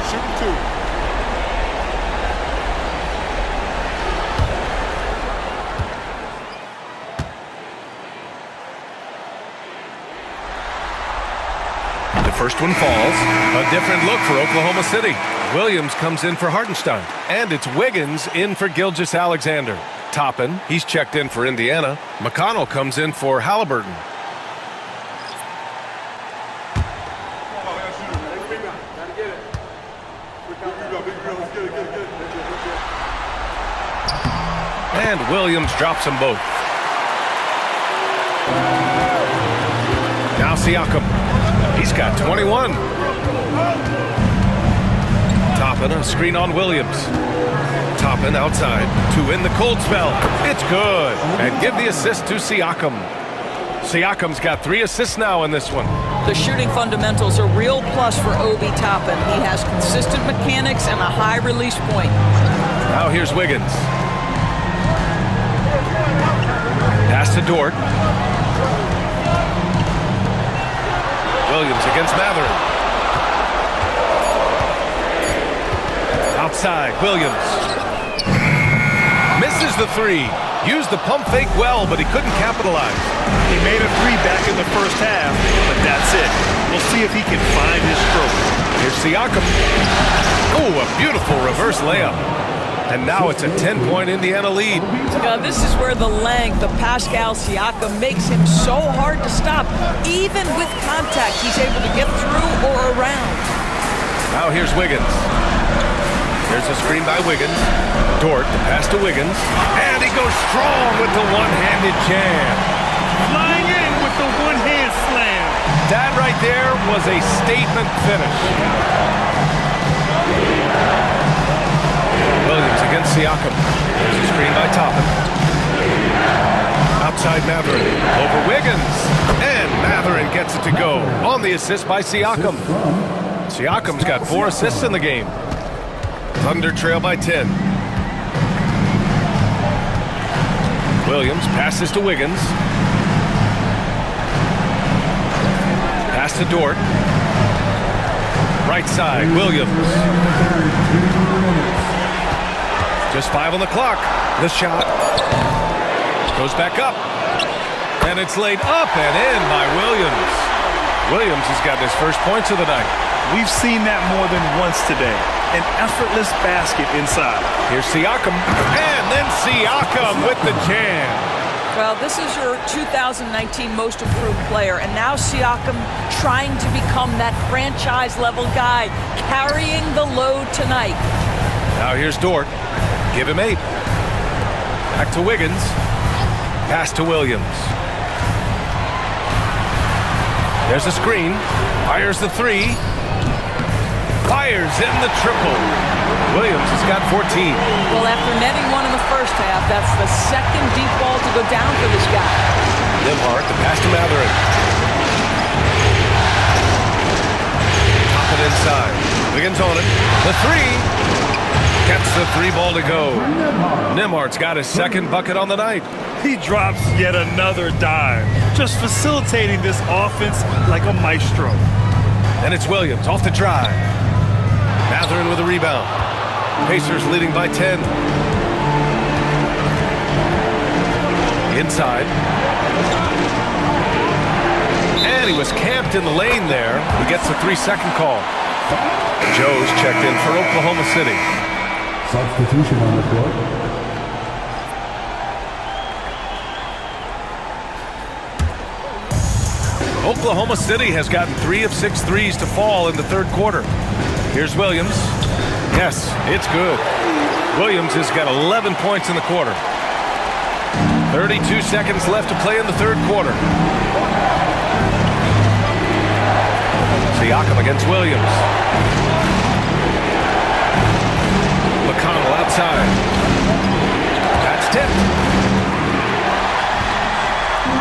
Shooting 2. First one falls. A different look for Oklahoma City. Williams comes in for Hartenstein. And it's Wiggins in for Gilgeous-Alexander. Toppin, he's checked in for Indiana. McConnell comes in for Haliburton. And Williams drops them both. Now Siakam. He's got 21. Toppin, a screen on Williams. Toppin outside to win the cold spell. It's good. And give the assist to Siakam. Siakam's got 3 assists now in this one. The shooting fundamentals are real plus for Obi Toppin. He has consistent mechanics and a high release point. Now here's Wiggins. Pass to Dort. Williams against Mather. Outside, Williams. Misses the 3. Used the pump fake well, but he couldn't capitalize. He made a 3 back in the first half, but that's it. We'll see if he can find his stroke. Here's Siakam. Oh, a beautiful reverse layup. And now it's a 10-point Indiana lead. This is where the length of Pascal Siakam makes him so hard to stop. Even with contact, he's able to get through or around. Now here's Wiggins. There's a screen by Wiggins. Dort, the pass to Wiggins. And he goes strong with the one-handed jam. Flying in with the one-hand slam. That right there was a statement finish. Williams against Siakam. There's a screen by Toppin. Outside Matherin. Over Wiggins. And Matherin gets it to go on the assist by Siakam. Siakam's got 4 assists in the game. Thunder trail by 10. Williams passes to Wiggins. Pass to Dort. Right side, Williams. Just 5 on the clock. The shot goes back up. And it's laid up and in by Williams. Williams has got his first points of the night. We've seen that more than once today. An effortless basket inside. Here's Siakam. And then Siakam with the jam. Well, this is your 2019 most improved player. And now Siakam trying to become that franchise-level guy, carrying the load tonight. Now here's Dort. Give him 8. Back to Wiggins. Pass to Williams. There's a screen. Fires the 3. Fires in the triple. Williams has got 14. Well, after netting 1 in the first half, that's the second deep ball to go down for this guy. Nimhart, the pass to Matherin. Toppin inside. Wiggins on it. The three. Gets the three ball to go. Nembhard's got his second bucket on the night. He drops yet another dime, just facilitating this offense like a maestro. And it's Williams off the drive. Mathurin with a rebound. Pacers leading by 10. Inside. And he was camped in the lane there. He gets a 3-second call. Joe's checked in for Oklahoma City. Substitution on the court. Oklahoma City has gotten 3 of 6 threes to fall in the third quarter. Here's Williams. Yes, it's good. Williams has got 11 points in the quarter. 32 seconds left to play in the third quarter. Siakam against Williams. McConnell outside. That's tipped.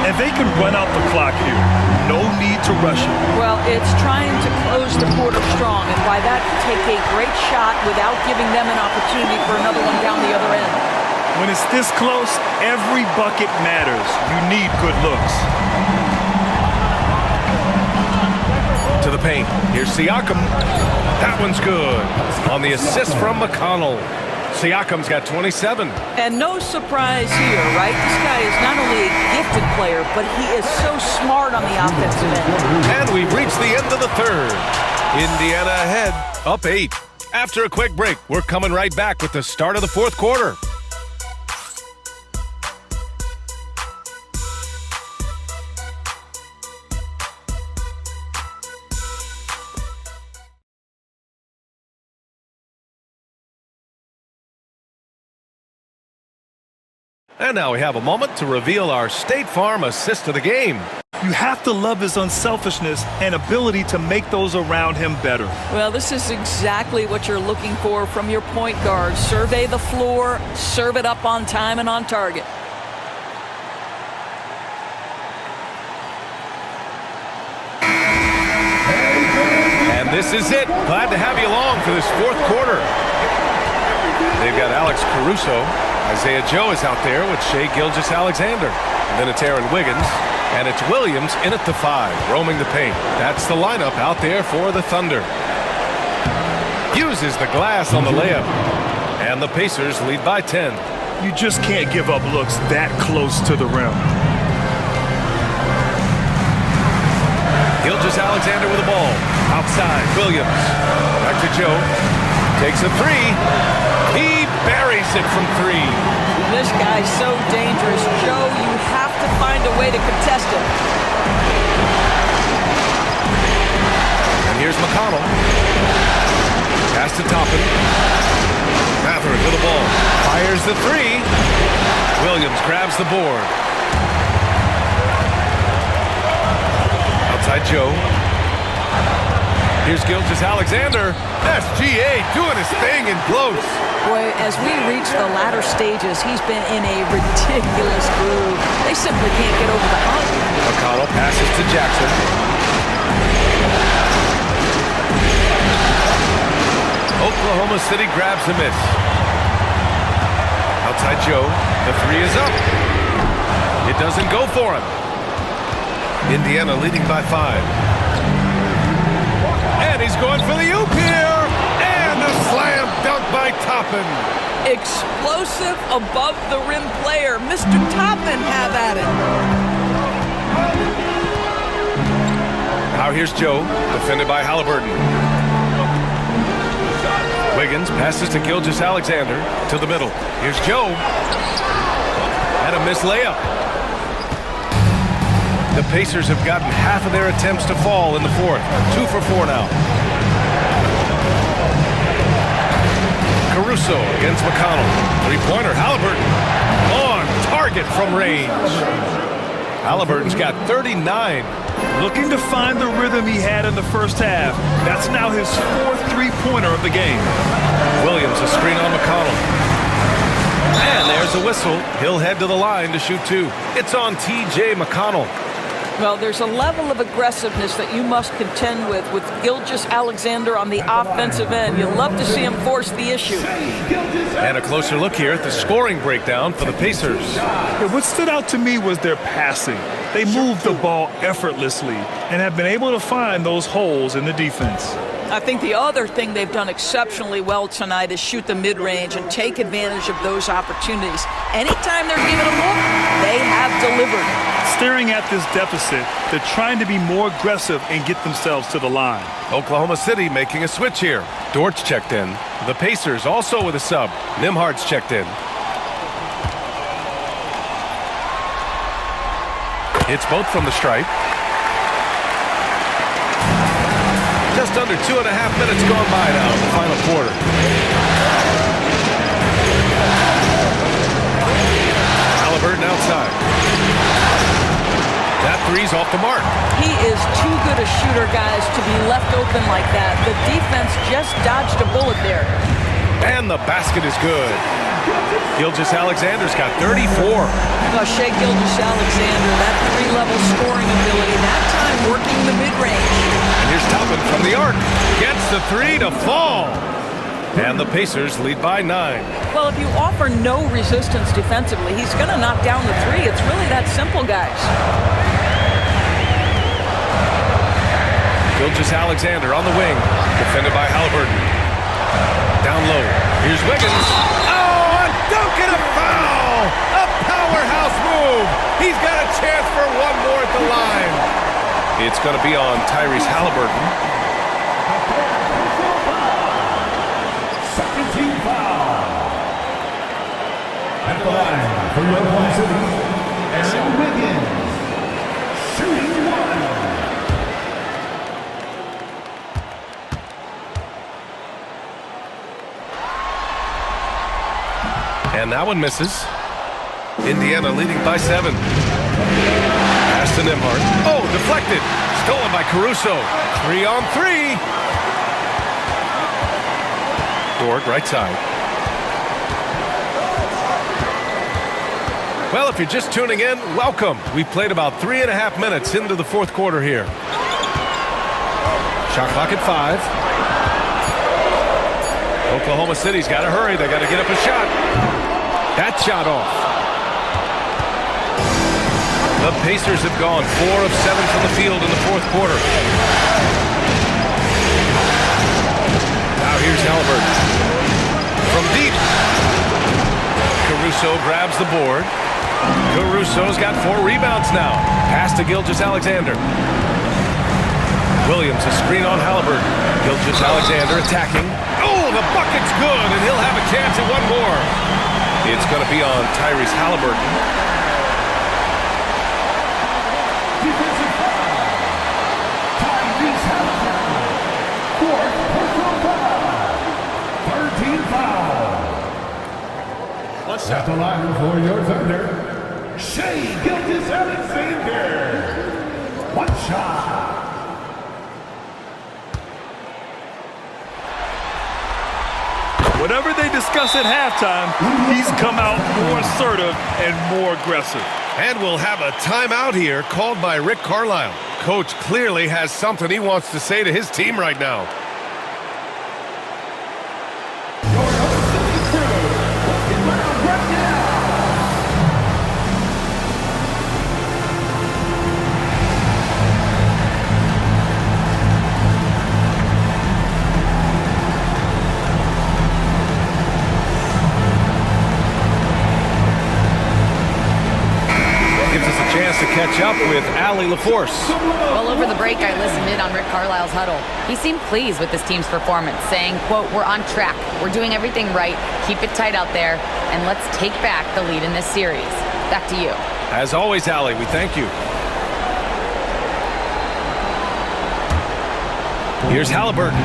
And they can run out the clock here. No need to rush it. Well, it's trying to close the quarter strong, and by that, take a great shot without giving them an opportunity for another one down the other end. When it's this close, every bucket matters. You need good looks. To the paint. Here's Siakam. That one's good. On the assist from McConnell. Siakam's got 27. And no surprise here, right? This guy is not only a gifted player, but he is so smart on the offensive end. And we've reached the end of the third. Indiana ahead, up 8. After a quick break, we're coming right back with the start of the fourth quarter. And now we have a moment to reveal our State Farm assist of the game. You have to love his unselfishness and ability to make those around him better. Well, this is exactly what you're looking for from your point guard. Survey the floor, serve it up on time and on target. And this is it. Glad to have you along for this fourth quarter. They've got Alex Caruso. Isaiah Joe is out there with Shai Gilgeous-Alexander. Then it's Aaron Wiggins. And it's Williams in at the 5, roaming the paint. That's the lineup out there for the Thunder. Uses the glass on the layup. And the Pacers lead by 10. You just can't give up looks that close to the rim. Gilgeous-Alexander with the ball. Outside, Williams. Back to Joe. Takes a 3. He buries it from 3. This guy's so dangerous. Joe, you have to find a way to contest him. And here's McConnell. Pass to Toppin. Mathurin with the ball. Fires the 3. Williams grabs the board. Outside Joe. Here's Gilgeous-Alexander. SGA doing his thing in close. Boy, as we reach the latter stages, he's been in a ridiculous groove. They simply can't get over the hump. McConnell passes to Jackson. Oklahoma City grabs the miss. Outside Joe. The 3 is up. It doesn't go for him. Indiana leading by 5. And he's going for the oop here. And a slam dunk by Toppin. Explosive above the rim player. Mr. Toppin, have at it. Now here's Joe, defended by Haliburton. Wiggins passes to Gilgeous-Alexander to the middle. Here's Joe. And a missed layup. The Pacers have gotten half of their attempts to fall in the fourth. 2 for 4 now. Caruso against McConnell. 3-pointer, Haliburton. On target from range. Haliburton's got 39. Looking to find the rhythm he had in the first half. That's now his 4th 3-pointer of the game. Williams a screen on McConnell. And there's a whistle. He'll head to the line to shoot 2. It's on T.J. McConnell. Well, there's a level of aggressiveness that you must contend with Gilgeous-Alexander on the offensive end. You'll love to see him force the issue. And a closer look here at the scoring breakdown for the Pacers. Yeah, what stood out to me was their passing. They moved the ball effortlessly and have been able to find those holes in the defense. I think the other thing they've done exceptionally well tonight is shoot the mid-range and take advantage of those opportunities. Anytime they're given a look, they have delivered. Staring at this deficit, they're trying to be more aggressive and get themselves to the line. Oklahoma City making a switch here. Dortch checked in. The Pacers also with a sub. Nimhard's checked in. It's both from the stripe. Just under 2.5 minutes gone by now in the final quarter. Haliburton outside. That three's off the mark. He is too good a shooter, guys, to be left open like that. The defense just dodged a bullet there. And the basket is good. Gilgeous-Alexander's got 34. Shea Gilgeous-Alexander, that three-level scoring ability, that time working the mid-range. And here's Toppin from the arc. Gets the three to fall. And the Pacers lead by 9. Well, if you offer no resistance defensively, he's going to knock down the three. It's really that simple, guys. Gilgeous-Alexander on the wing. Defended by Haliburton. Down low. Here's Wiggins. Oh, a dunk and a foul! A powerhouse move. He's got a chance for one more at the line. It's going to be on Tyrese Haliburton. At the line for Oklahoma City, Aaron Wiggins, shooting one. And that one misses. Indiana leading by 7. Pass to Nimhard. Oh, deflected. Stolen by Caruso. 3-on-3. Dort, right side. Well, if you're just tuning in, welcome. We've played about 3.5 minutes into the fourth quarter here. Shot clock at 5. Oklahoma City's got to hurry. They got to get up a shot. That shot off. The Pacers have gone 4 of 7 from the field in the fourth quarter. Now here's Haliburton. From deep. Caruso grabs the board. Caruso's got 4 rebounds now. Pass to Gilgeous-Alexander. Williams, a screen on Haliburton. Gilgeous-Alexander attacking. Oh, the bucket's good, and he'll have a chance at one more. It's going to be on Tyrese Haliburton. Defensive foul. Tyrese Haliburton. 4th personal foul. 13 foul. At the line for your Thunder, Shea Gilgeous-Alexander. One shot. Whatever they discuss at halftime, he's come out more assertive and more aggressive. And we'll have a timeout here called by Rick Carlisle. Coach clearly has something he wants to say to his team right now. To catch up with Allie LaForce. Well, over the break, I listened in on Rick Carlisle's huddle. He seemed pleased with his team's performance, saying, quote, "We're on track. We're doing everything right. Keep it tight out there, and let's take back the lead in this series." Back to you. As always, Allie, we thank you. Here's Haliburton.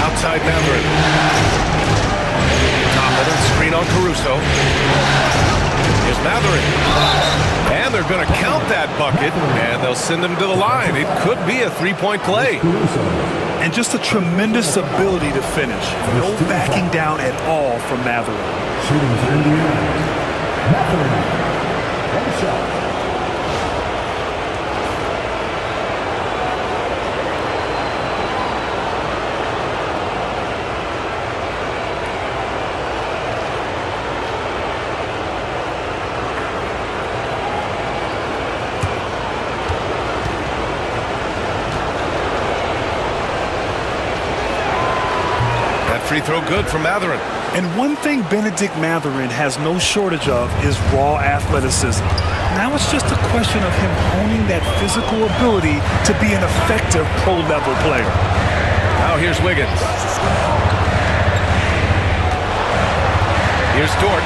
Outside Mavericks. Screen on Caruso. Here's Matherin. And they're going to count that bucket, and they'll send him to the line. It could be a three-point play. And just a tremendous ability to finish. No backing down at all from Matherin. Shooting for Indiana. Mathurin. One shot. Free throw good from Mathurin. And one thing Benedict Mathurin has no shortage of is raw athleticism. Now it's just a question of him honing that physical ability to be an effective pro-level player. Now here's Wiggins. Here's Dort.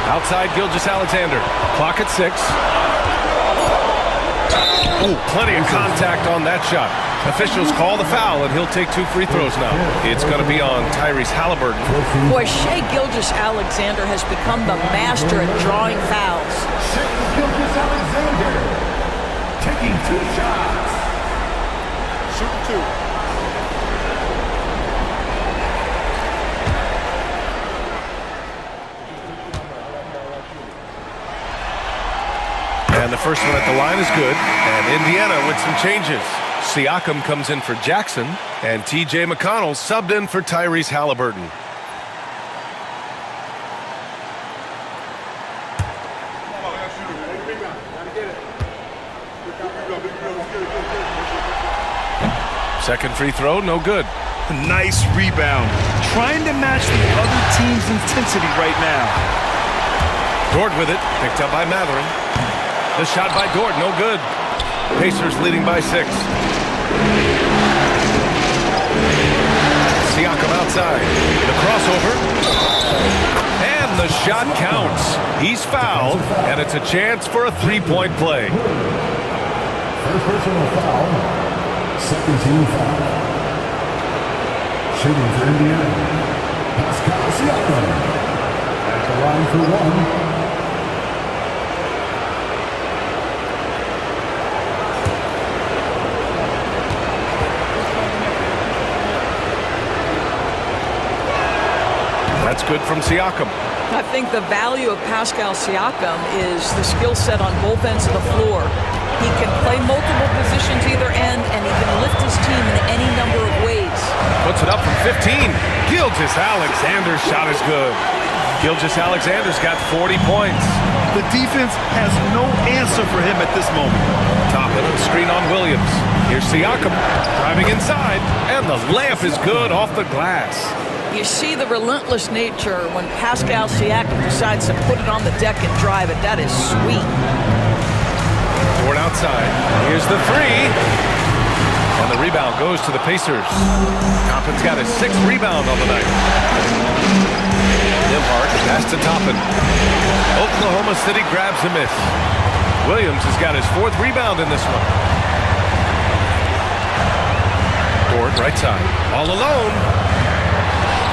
Outside Gilgeous-Alexander. Clock at 6. Oh, plenty of contact on that shot. Officials call the foul, and he'll take 2 free throws now. It's going to be on Tyrese Haliburton. Boy, Shai Gilgeous-Alexander has become the master at drawing fouls. Shai Gilgeous-Alexander taking 2 shots. Shooting 2. And the first one at the line is good. And Indiana with some changes. Siakam comes in for Jackson, and T.J. McConnell subbed in for Tyrese Haliburton. Second free throw, no good. Nice rebound. Trying to match the other team's intensity right now. Dort with it, picked up by Mathurin. The shot by Dort, no good. Pacers leading by 6. Siakam outside. The crossover. And the shot counts. He's fouled, and it's a chance for a 3-point play. First personal foul. Second team foul. Shooting for Indiana. Pascal Siakam. At the line for 1. That's good from Siakam. I think the value of Pascal Siakam is the skill set on both ends of the floor. He can play multiple positions either end, and he can lift his team in any number of ways. Puts it up from 15. Gilgeous-Alexander's shot is good. Gilgeous-Alexander's got 40 points. The defense has no answer for him at this moment. Toppin, screen on Williams. Here's Siakam driving inside, and the layup is good off the glass. You see the relentless nature when Pascal Siakam decides to put it on the deck and drive it. That is sweet. Dort outside. Here's the 3. And the rebound goes to the Pacers. Toppin's got his 6th rebound on the night. Nembhard pass to Toppin. Oklahoma City grabs a miss. Williams has got his 4th rebound in this one. Dort right side. All alone.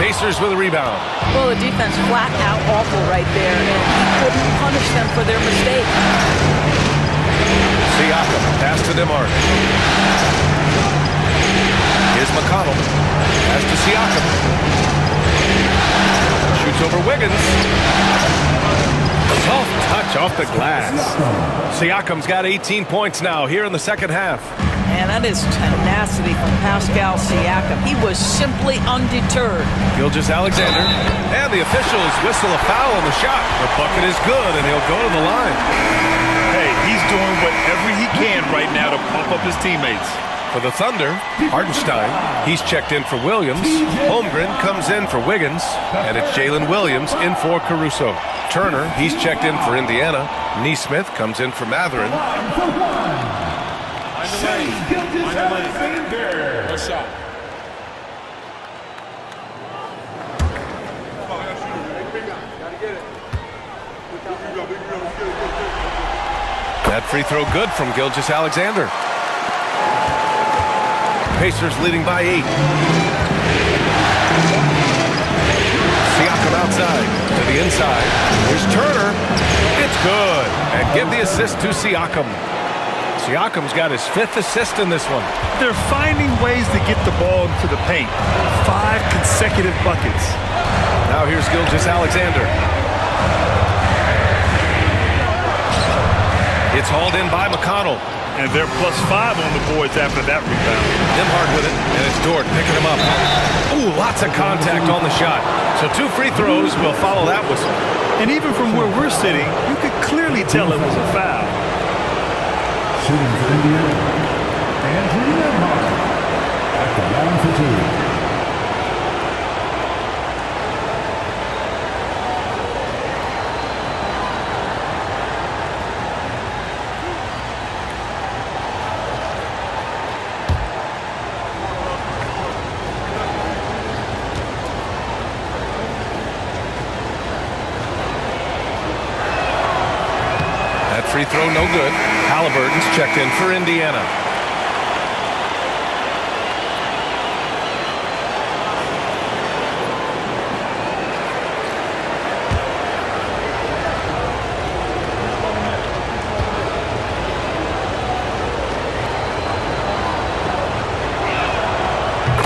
Pacers with a rebound. Well, the defense flat out awful right there, and he couldn't punish them for their mistake. Siakam, pass to DeMar. Here's McConnell. Pass to Siakam. Shoots over Wiggins. Soft touch off the glass. Siakam's got 18 points now here in the second half. And that is tenacity from Pascal Siakam. He was simply undeterred. Gilgeous-Alexander, and the officials whistle a foul on the shot. The bucket is good, and he'll go to the line. Hey, he's doing whatever he can right now to pump up his teammates. For the Thunder, Hartenstein, he's checked in for Williams. Holmgren comes in for Wiggins, and it's Jalen Williams in for Caruso. Turner, he's checked in for Indiana. Nesmith comes in for Mathurin. What's up? That free throw good from Gilgeous-Alexander. Pacers leading by 8. Siakam outside to the inside. Here's Turner. It's good. And give the assist to Siakam. Siakam's got his 5th assist in this one. They're finding ways to get the ball into the paint. 5 consecutive buckets. Now here's Gilgeous-Alexander. It's hauled in by McConnell. And they're +5 on the boards after that rebound. Nembhard with it, and it's Dort picking him up. Ooh, lots of contact on the shot. So 2 free throws will follow that whistle. And even from where we're sitting, you could clearly tell it was a foul. Shooting for Indiana, Andrew Nembhard at the line for 2. Free throw, no good. Haliburton's checked in for Indiana.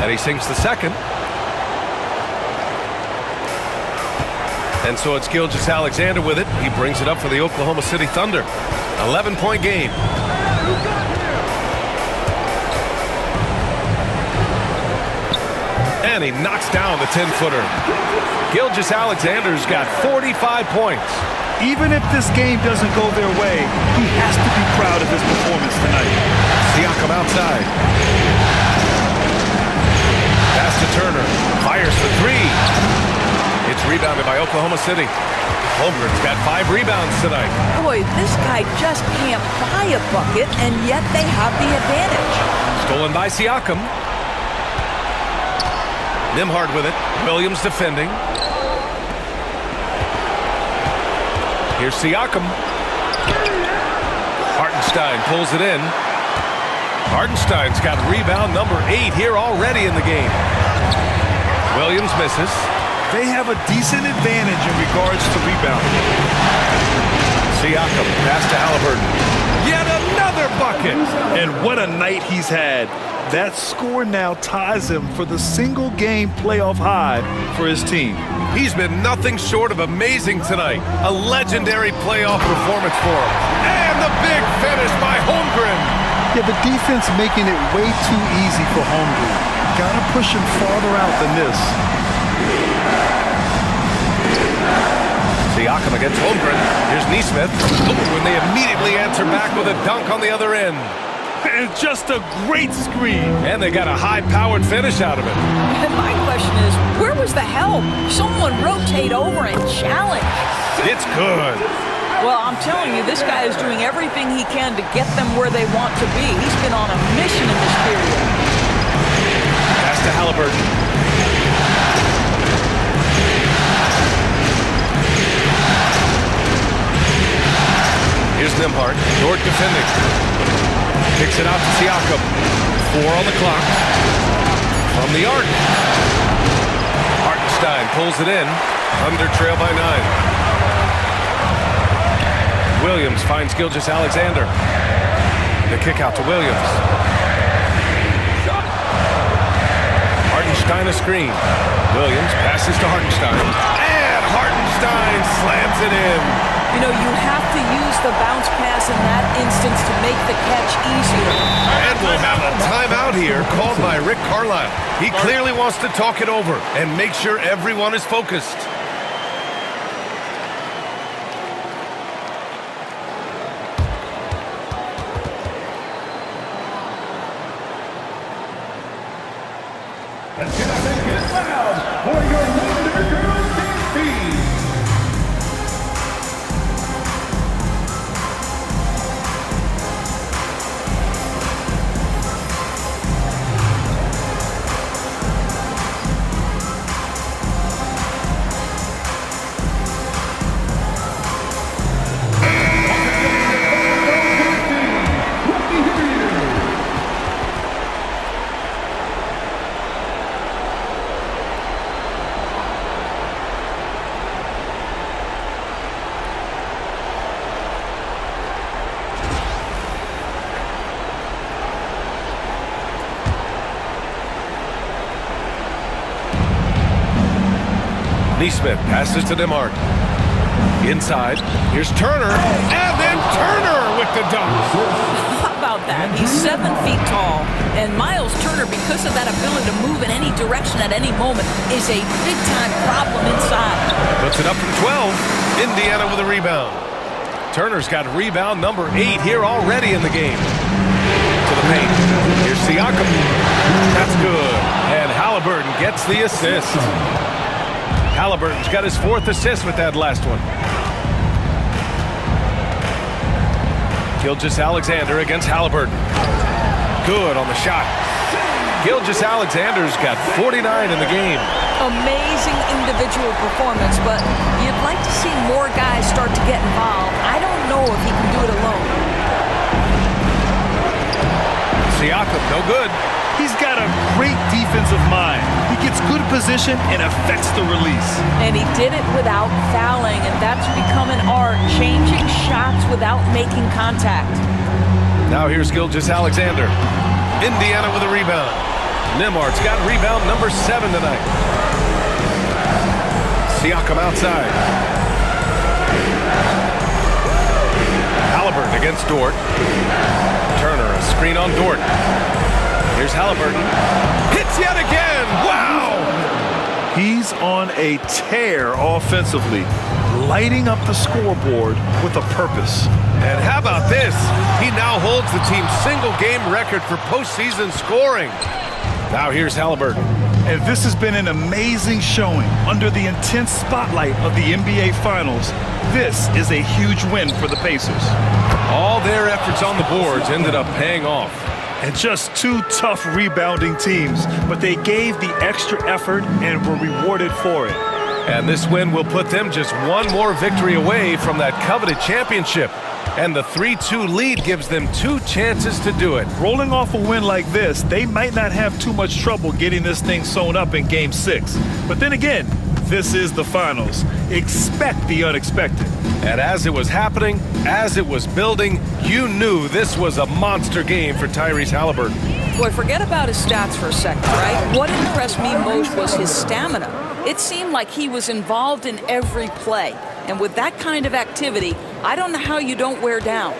And he sinks the second. And so it's Gilgeous-Alexander with it. He brings it up for the Oklahoma City Thunder. 11-point game. And he knocks down the 10-footer. Gilgeous-Alexander's got 45 points. Even if this game doesn't go their way, he has to be proud of his performance tonight. Siakam outside. Pass to Turner. Fires for 3. It's rebounded by Oklahoma City. Holmgren's got 5 rebounds tonight. Boy, this guy just can't buy a bucket, and yet they have the advantage. Stolen by Siakam. Nembhard with it. Williams defending. Here's Siakam. Hartenstein pulls it in. Hartenstein's got rebound number 8 here already in the game. Williams misses. They have a decent advantage in regards to rebounding. Siakam, pass to Haliburton. Yet another bucket! And what a night he's had. That score now ties him for the single-game playoff high for his team. He's been nothing short of amazing tonight. A legendary playoff performance for him. And the big finish by Holmgren. Yeah, the defense making it way too easy for Holmgren. Gotta push him farther out than this. Siakam against Holmgren. Here's Nesmith. And they immediately answer back with a dunk on the other end. And just a great screen. And they got a high-powered finish out of it. And my question is, where was the help? Someone rotate over and challenge. It's good. Well, I'm telling you, this guy is doing everything he can to get them where they want to be. He's been on a mission in this period. Pass to Haliburton. Here's Nembhard. Dort defending. Kicks it out to Siakam. 4 on the clock. From the arc. Hartenstein pulls it in. Thunder trail by 9. Williams finds Gilgeous-Alexander. The kick out to Williams. Hartenstein a screen. Williams passes to Hartenstein. And Hartenstein slams it in. You know, you have to use the bounce pass in that instance to make the catch easier. And we'll have a timeout here called by Rick Carlisle. He clearly wants to talk it over and make sure everyone is focused. Let's get a big loud for your Wonder Girls team. Nesmith passes to Nembhard. Inside, here's Turner, and then Turner with the dunk. How about that? He's 7 feet tall, and Miles Turner, because of that ability to move in any direction at any moment, is a big-time problem inside. Puts it up from 12. Indiana with a rebound. Turner's got rebound number 8 here already in the game. To the paint. Here's Siakam. That's good. And Haliburton gets the assist. Haliburton's got his 4th assist with that last one. Gilgeous-Alexander against Haliburton. Good on the shot. Gilgeous-Alexander's got 49 in the game. Amazing individual performance, but you'd like to see more guys start to get involved. I don't know if he can do it alone. Siakam, no good. He's got a great defensive mind. He gets good position and affects the release. And he did it without fouling, and that's become an art, changing shots without making contact. Now here's Gilgeous-Alexander. Indiana with a rebound. Nemhart's got rebound number 7 tonight. Siakam outside. Haliburton against Dort. Turner, a screen on Dort. Here's Haliburton. Hits yet again! Wow! He's on a tear offensively, lighting up the scoreboard with a purpose. And how about this? He now holds the team's single-game record for postseason scoring. Now here's Haliburton. And this has been an amazing showing under the intense spotlight of the NBA Finals. This is a huge win for the Pacers. All their efforts on the boards ended up paying off. And just 2 tough rebounding teams, but they gave the extra effort and were rewarded for it. And this win will put them just 1 more victory away from that coveted championship. And the 3-2 lead gives them 2 chances to do it. Rolling off a win like this, they might not have too much trouble getting this thing sewn up in Game 6. But then again, this is the finals. Expect the unexpected. And as it was happening, as it was building, you knew this was a monster game for Tyrese Haliburton. Boy, forget about his stats for a second, right? What impressed me most was his stamina. It seemed like he was involved in every play. And with that kind of activity, I don't know how you don't wear down.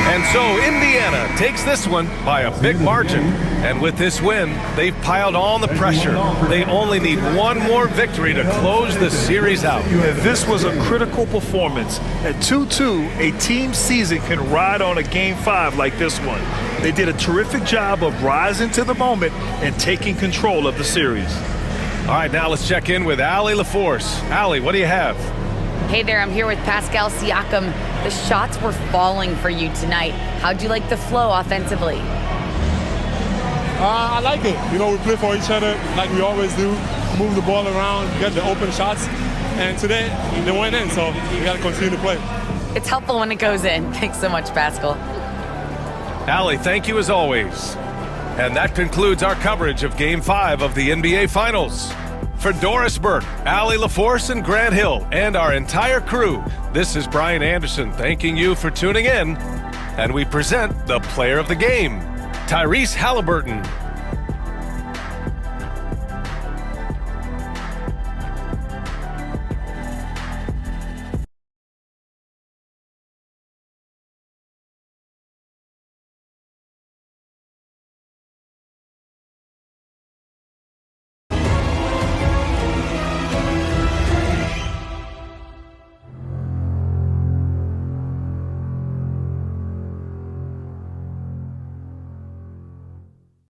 And so Indiana takes this one by a big margin. And with this win, they've piled on the pressure. They only need 1 more victory to close the series out. And this was a critical performance. At 2-2, a team season can ride on a Game 5 like this one. They did a terrific job of rising to the moment and taking control of the series. All right, now let's check in with Allie LaForce. Allie, what do you have? Hey there, I'm here with Pascal Siakam. The shots were falling for you tonight. How'd you like the flow offensively? I like it. You know, we play for each other like we always do. Move the ball around, get the open shots. And today, they went in, so we got to continue to play. It's helpful when it goes in. Thanks so much, Pascal. Allie, thank you as always. And that concludes our coverage of Game 5 of the NBA Finals. For Doris Burke, Allie LaForce, and Grant Hill, and our entire crew, this is Brian Anderson thanking you for tuning in. And we present the player of the game, Tyrese Haliburton.